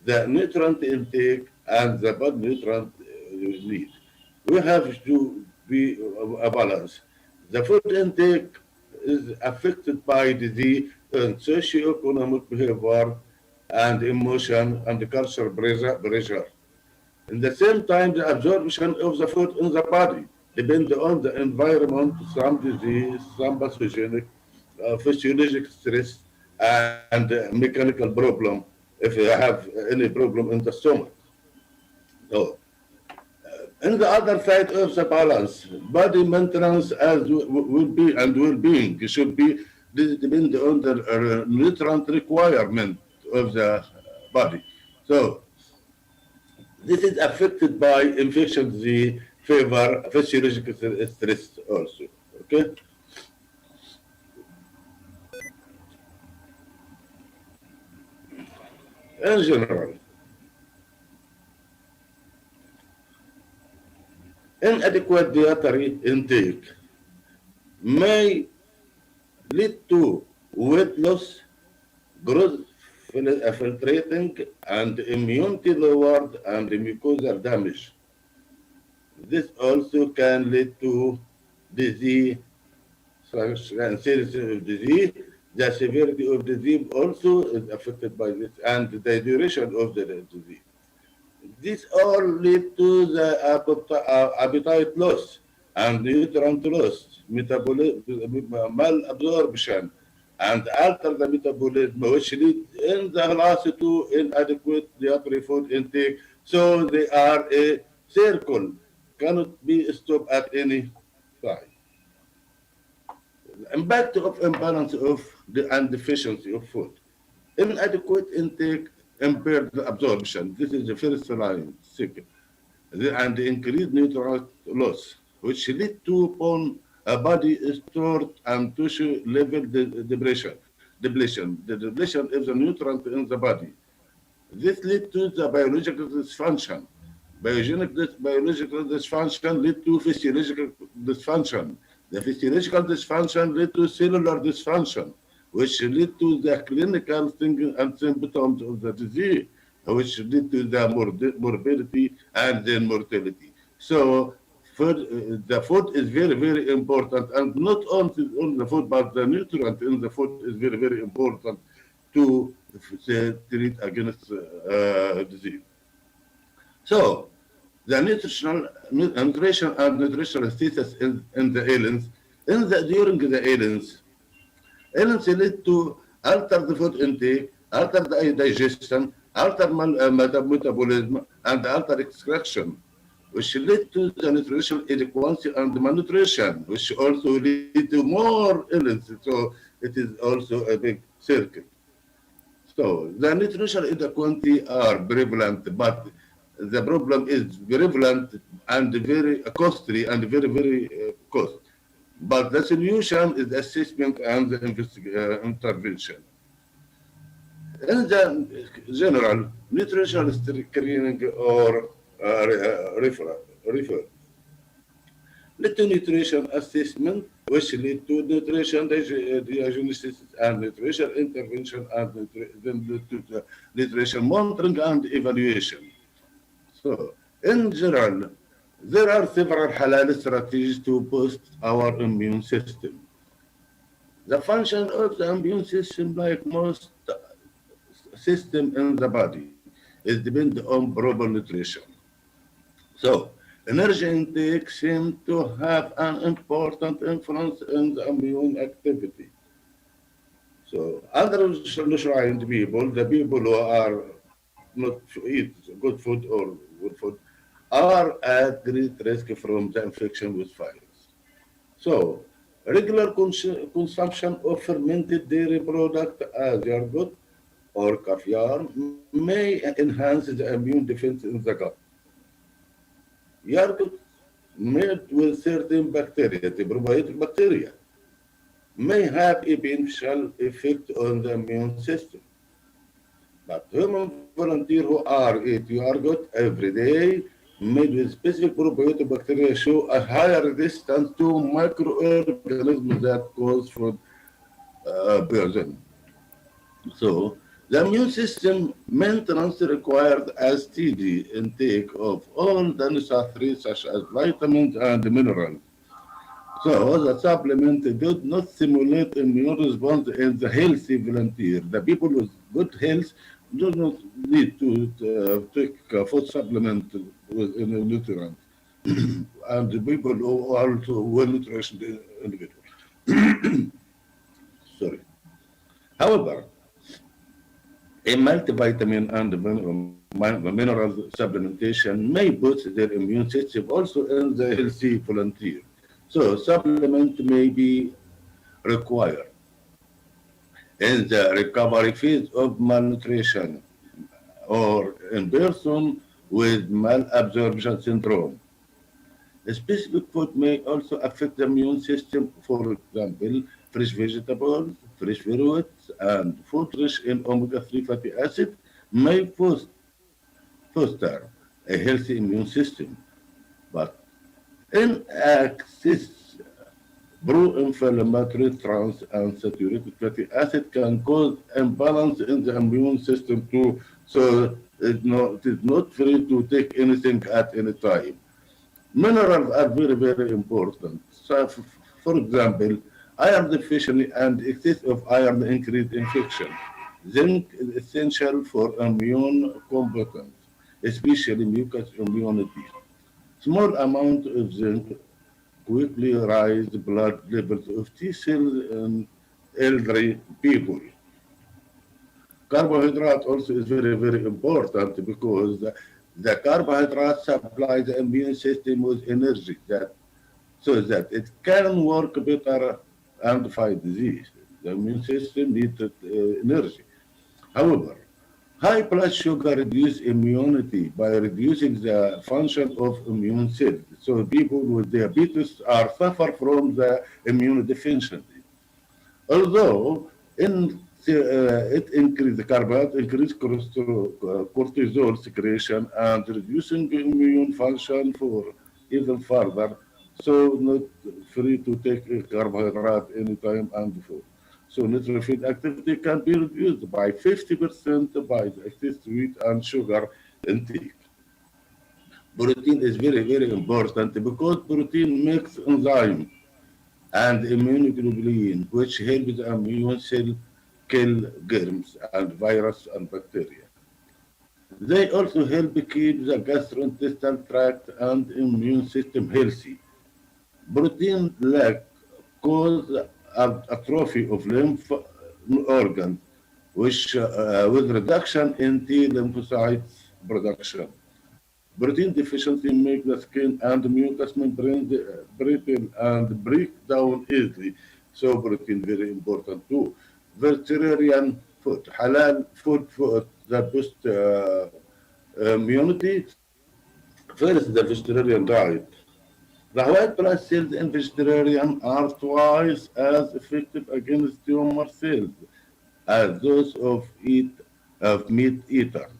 the nutrient intake, and the body nutrient need. We have to be a balance. The food intake is affected by disease and socioeconomic behavior and emotion and cultural pressure. At the same time, the absorption of the food in the body depends on the environment, some disease, some pathogenic, physiologic stress, and mechanical problem if you have any problem in the stomach. So, on the other side of the balance, body maintenance as will be and well-being should be depend on the nutrient requirement of the body. So this is affected by infection disease, fever, physiological stress also. Okay? In general, inadequate dietary intake may lead to weight loss, growth filtrating, and immunity lowered and mucosal damage. This also can lead to disease, seriousness of disease. The severity of disease also is affected by this, and the duration of the disease. This all lead to the appetite loss and nutrient loss, malabsorption, and alter the metabolism, which lead in the last to inadequate dietary food intake. So they are a circle, cannot be stopped at any time. Impact of imbalance of and deficiency of food. Inadequate intake impaired absorption. This is the first line, second. And increased nutrient loss, which lead to upon a body stored and tissue level depletion. The depletion is the nutrient in the body. This lead to the biological dysfunction. Biological dysfunction lead to physiological dysfunction. The physiological dysfunction lead to cellular dysfunction, which lead to the clinical and symptoms of the disease, which lead to the morbidity and then mortality. So the food is very, very important, and not only the food, but the nutrient in the food is very, very important to treat against disease. So the nutrition and nutritional status in the aliens, during the aliens, illness lead to alter the food intake, alter the digestion, alter metabolism, and alter extraction, which lead to the nutritional inadequacy and malnutrition, which also lead to more illness. So it is also a big circle. So the nutritional inadequacy are prevalent, but the problem is prevalent and very costly and very, very costly. But the solution is assessment and the intervention. In the general, nutritional screening or refer lead to nutrition assessment, which lead to nutrition diagnosis and nutrition intervention, and then lead to the nutrition monitoring and evaluation. So, in general, there are several halal strategies to boost our immune system. The function of the immune system, like most system in the body, is dependent on proper nutrition. So, energy intake seems to have an important influence in the immune activity. So, other Nushrine people, the people who are not eat good food or good food, are at great risk from the infection with virus. So, regular consumption of fermented dairy product as yogurt or caviar may enhance the immune defense in the gut. Yogurt, made with certain bacteria, the probiotic bacteria, may have a beneficial effect on the immune system. But human volunteers who are eat yogurt every day made with specific probiotic bacteria show a higher resistance to microorganisms that cause food poison. So the immune system maintenance required a steady intake of all the necessaries such as vitamins and minerals. So the supplement did not simulate immune response in the healthy volunteer. The people with good health do not need to take a food supplement with nutrients. And the people who are also well-nutritioned individuals. Sorry. However, a multivitamin and mineral supplementation may boost their immune system also in the healthy volunteer. So supplement may be required in the recovery phase of malnutrition or in person with malabsorption syndrome. A specific food may also affect the immune system. For example, fresh vegetables, fresh fruits, and food rich in omega-3 fatty acid may foster a healthy immune system. But in excess, pro-inflammatory trans and saturated fatty acid can cause imbalance in the immune system too. So it is not free to take anything at any time. Minerals are very, very important. So, for example, iron deficiency and excess of iron increase infection. Zinc is essential for immune competence, especially mucous immunity. Small amount of zinc quickly rise the blood levels of T cells in elderly people. Carbohydrate also is very, very important because the carbohydrate supply the immune system with energy so that it can work better and fight disease. The immune system needs energy. However, high blood sugar reduces immunity by reducing the function of immune cells. So people with diabetes are suffer from the immune deficiency. Although it increases the carbohydrate, increase cortisol secretion and reducing immune function for even further. So not free to take a carbohydrate anytime and food. So neutrophil activity can be reduced by 50% by the excess sweet and sugar intake. Protein is very, very important because protein makes enzyme and immunoglobulin, which help the immune cell kill germs and virus and bacteria. They also help keep the gastrointestinal tract and immune system healthy. Protein lack cause atrophy of lymph organs, which with reduction in T lymphocytes production. Protein deficiency makes the skin and mucous membrane brittle and break down easily. So protein very important too. Vegetarian food, halal food that boost immunity. First, the vegetarian diet. The white blood cells in vegetarian are twice as effective against tumor cells as those of meat eaters.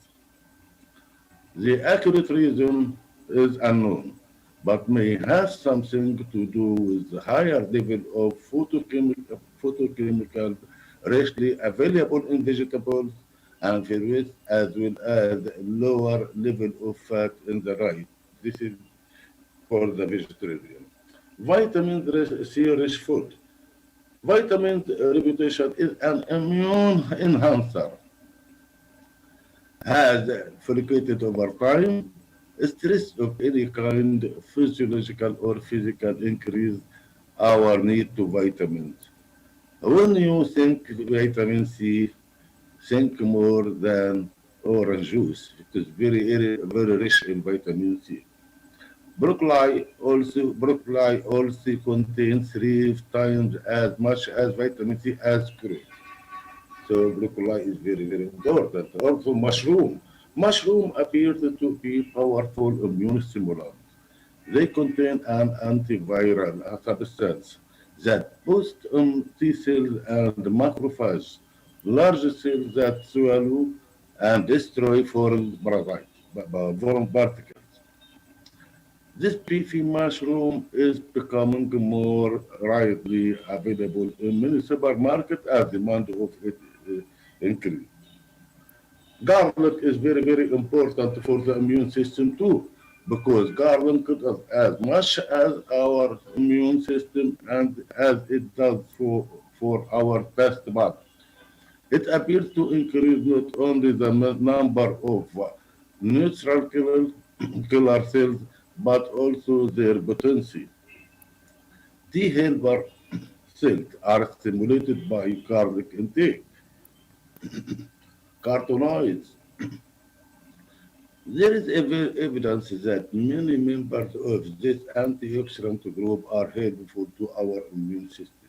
The accurate reason is unknown, but may have something to do with the higher level of photochemical richly available in vegetables and fruits, as well as lower level of fat in the rice. This is for the vegetarian. Vitamin C rich food. Vitamin reputation is an immune enhancer has fluctuated over time. Stress of any kind, physiological or physical, increase our need to vitamins. When you think vitamin C, think more than orange juice. It is very rich in vitamin C. Broccoli also contains 3 times as much as vitamin C as fruit. So broccoli is very important. Also mushroom. Mushroom appears to be powerful immune stimulant. They contain an antiviral substance that boosts T cells and macrophages, large cells that swallow and destroy foreign parasites, foreign particles. This beefy mushroom is becoming more widely available in many supermarkets as demand of it increases. Garlic is very, very important for the immune system too, because garlic does as much as our immune system and as it does for our best body. It appears to increase not only the number of natural killer cells, but also their potency. T helper cells are stimulated by garlic intake. Carotenoids. There is evidence that many members of this antioxidant group are helpful to our immune system.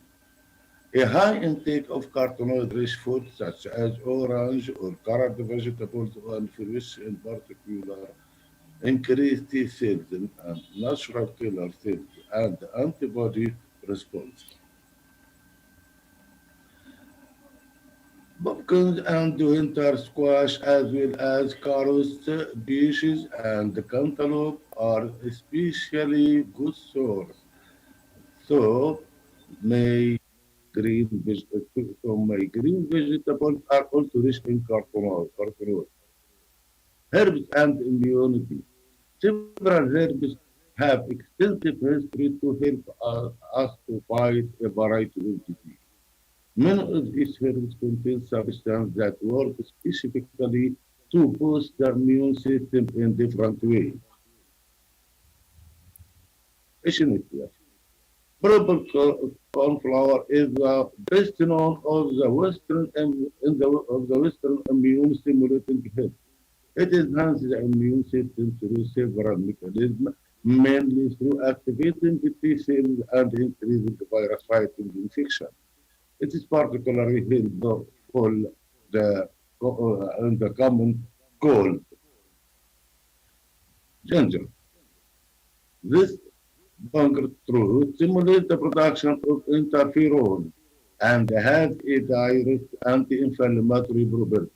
A high intake of carotenoid-rich foods such as orange or carrot vegetables and fish in particular increase T cells and natural killer cells and antibody response. Pumpkins and winter squash, as well as carrots, peaches, and cantaloupe, are especially good source. So, may my green vegetables are also rich in carotenoids, herbs, and immunity. Several herbs have extensive history to help us to fight a variety of diseases. Many of these herbs contain substances that work specifically to boost the immune system in different ways. Efficiently. Purple cornflower is the best known of the Western immune stimulating herbs. It enhances the immune system through several mechanisms, mainly through activating the T cells and increasing the virus fighting infection. It is particularly helpful the, in the common cold. Ginger. This bunker root stimulates the production of interferon and has a direct anti-inflammatory property.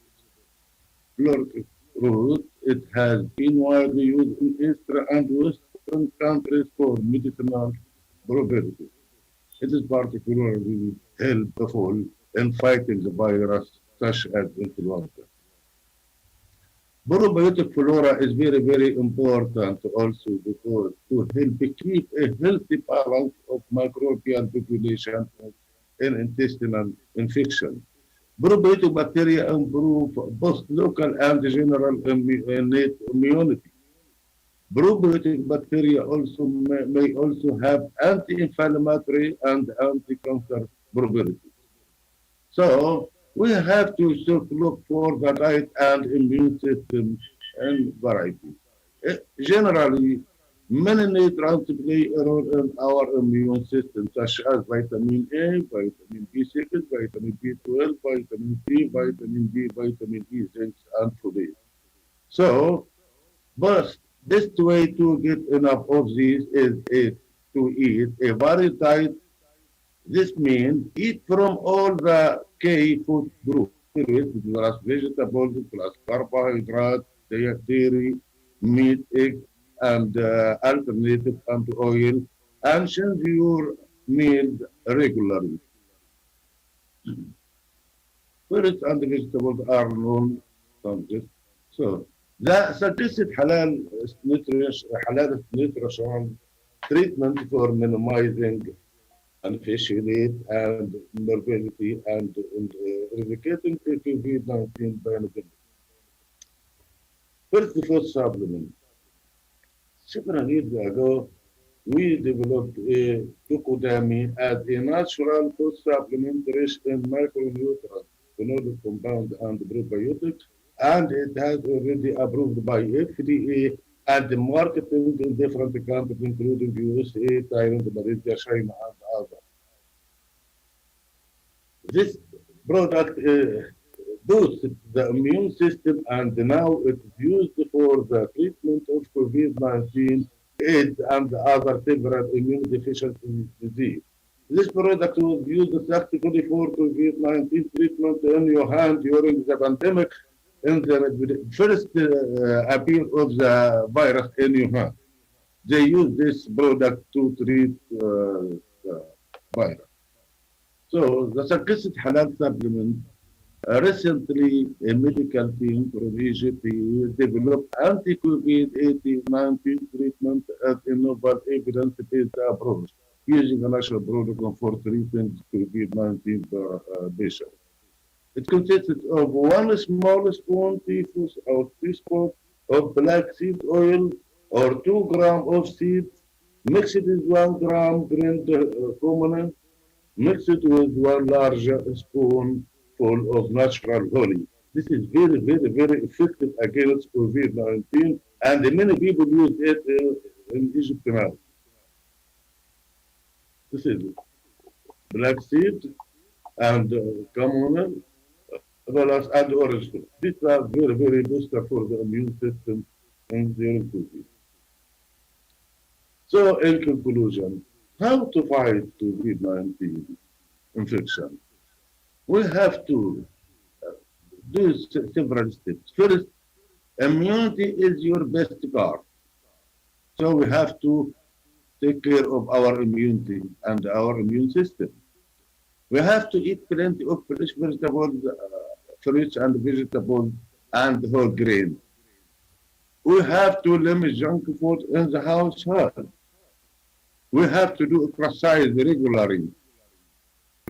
Floric root, it has been widely used in Eastern and Western countries for medicinal properties. It is particularly helpful in fighting the virus such as influenza. Probiotic flora is very, very important also because to help keep a healthy balance of microbial population in intestinal infection. Probiotic bacteria improve both local and general innate immunity. Probiotic bacteria also may also have anti-inflammatory and anti-cancer properties. So we have to look for the right and immune system and variety. Generally, many nutrients play a role in our immune system, such as vitamin A, vitamin B6, vitamin B12, vitamin C, vitamin D, vitamin E, zinc, and folate. So, but best way to get enough of these is to eat a varied diet. This means eat from all the K food groups, plus vegetables, plus carbohydrates, dairy, meat, egg, and alternative and oil, and change your meals regularly. Fruits and vegetables are known subjects. So, the suggested halal nutrition treatment for minimizing unfissionate and morbidity and eradicating COVID-19 pandemic. First, the food supplement. Several years ago, we developed a Tukodami as a natural food supplement rich in micronutrients, phenolic compound, and probiotics, and it has already approved by FDA and marketing in different countries, including USA, Thailand, Malaysia, China, and others. This product boosts the immune system and now it is used for the treatment of COVID-19 AIDS and other several immune deficiency disease. This product was used successfully for COVID-19 treatment in your hand during the pandemic in the first appeal of the virus in your hand. They use this product to treat the virus. So the successful Halal supplement recently, a medical team from Egypt developed anti-COVID-19 treatment as a novel evidence-based approach using a natural protocol for treating COVID-19 patients. It consisted of one small spoon or teaspoon of black seed oil or 2 grams of seeds mixed with 1 gram grained component mixed with 1 large spoonful of natural honey. This is very, very, very effective against COVID-19, and many people use it in Egypt now. This is black seed and common as and orange fruit. These are very, very booster for the immune system in during COVID. So, in conclusion, how to fight COVID-19 infection? We have to do several steps. First, immunity is your best guard. So we have to take care of our immunity and our immune system. We have to eat plenty of fresh vegetables, fruits and vegetables, and whole grain. We have to limit junk food in the household. We have to do exercise regularly.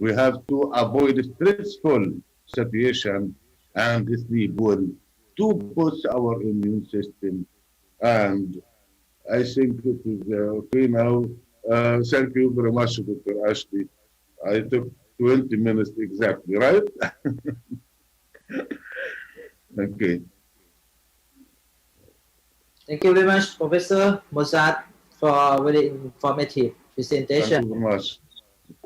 We have to avoid stressful situation and sleep well to boost our immune system. And I think it is okay now. Thank you very much, Dr. Ashley. I took 20 minutes exactly, right? Okay. Thank you very much, Professor Mossad, for very informative Thank presentation. you very much.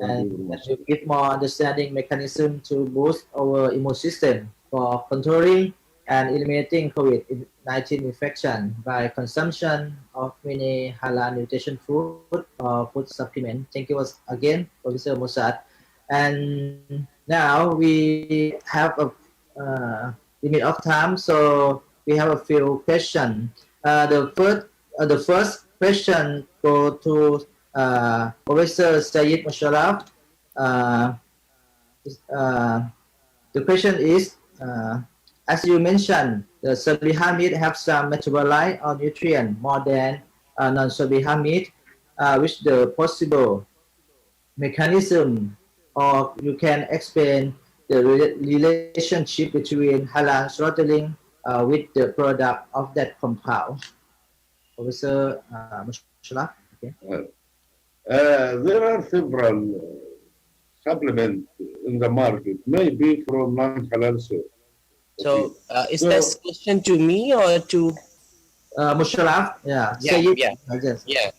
Thank you very And much. you give more understanding mechanism to boost our immune system for controlling and eliminating COVID-19 infection by consumption of many halal nutrition food or food supplement. Thank you again, Professor Mossad. And now we have a limit of time, so we have a few questions. The first question go to Professor Sayed Musharraf. The question is, as you mentioned, the Sabiha meat have some metabolite or nutrient more than non-Sabiha meat, which the possible mechanism, or you can explain the relationship between halal slaughtering with the product of that compound. Professor Musharraf. Okay. There are several supplements in the market, maybe from non-halal source. So, is So- this question to me or to? Musharraf, yeah. Yeah, Say it. yeah. Yes. Yeah.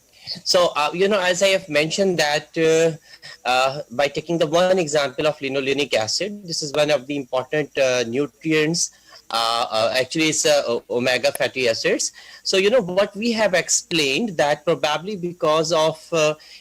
So, as I have mentioned that by taking the one example of linolenic acid, this is one of the important nutrients. Actually, it's omega fatty acids. So, what we have explained that probably because of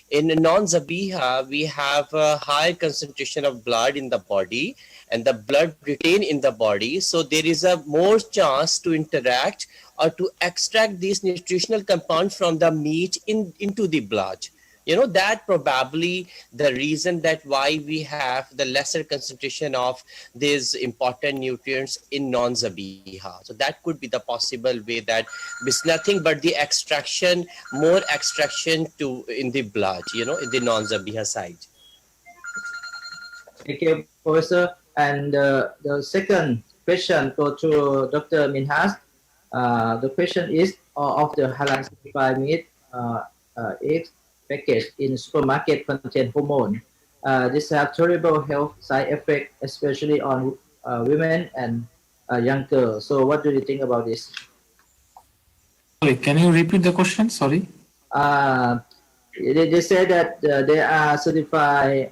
in non-Zabiha, we have a high concentration of blood in the body and the blood retain in the body. So, there is a more chance to interact or to extract these nutritional compounds from the meat into the blood. That probably the reason that why we have the lesser concentration of these important nutrients in non-Zabiha. So that could be the possible way that it's nothing but the extraction, more extraction in the blood, in the non-Zabiha side. Thank you, Professor. And the second question go to Dr. Minhas. The question is, of the halal certified meat eggs packaged in supermarket contain hormone. This have terrible health side effect, especially on women and young girls. So what do you think about this? Sorry, can you repeat the question? Sorry. They say that there are certified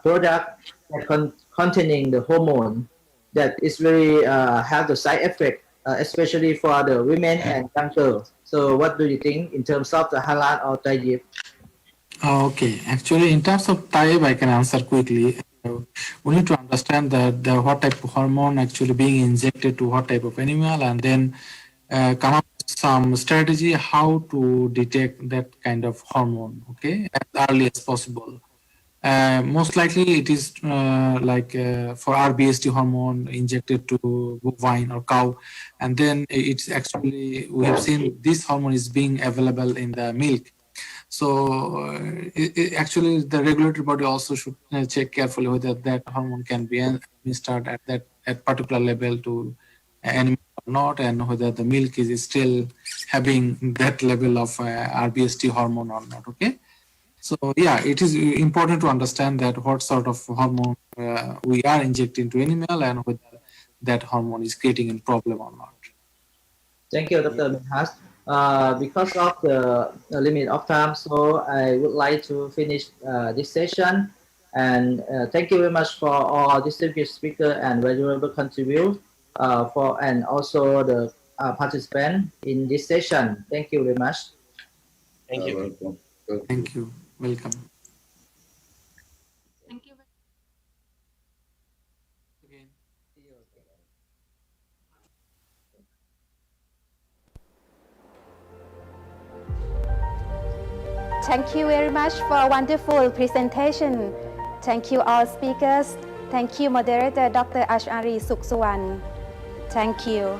product that containing the hormone that is very have the side effect, especially for the women and young girls. So what do you think in terms of the halal or tayyib? Okay, actually, in terms of type, I can answer quickly. We need to understand that what type of hormone actually being injected to what type of animal, and then come up with some strategy how to detect that kind of hormone, okay, as early as possible. Most likely, it is for RBST hormone injected to bovine or cow, and then it's actually we have seen this hormone is being available in the milk. So actually, the regulatory body also should check carefully whether that hormone can be administered at that at particular level to animal or not, and whether the milk is still having that level of RBST hormone or not. Okay. So yeah, it is important to understand that what sort of hormone we are injecting to animal and whether that hormone is creating a problem or not. Thank you, Dr. Minhas. Because of the limit of time, so I would like to finish this session. And thank you very much for all distinguished speaker and valuable contribute and also the participant in this session. Thank you very much. Thank you. Welcome. Thank you. Welcome. Thank you. Again. Thank you very much for a wonderful presentation. Thank you all speakers. Thank you moderator Dr. Ashari Suksuwan. Thank you.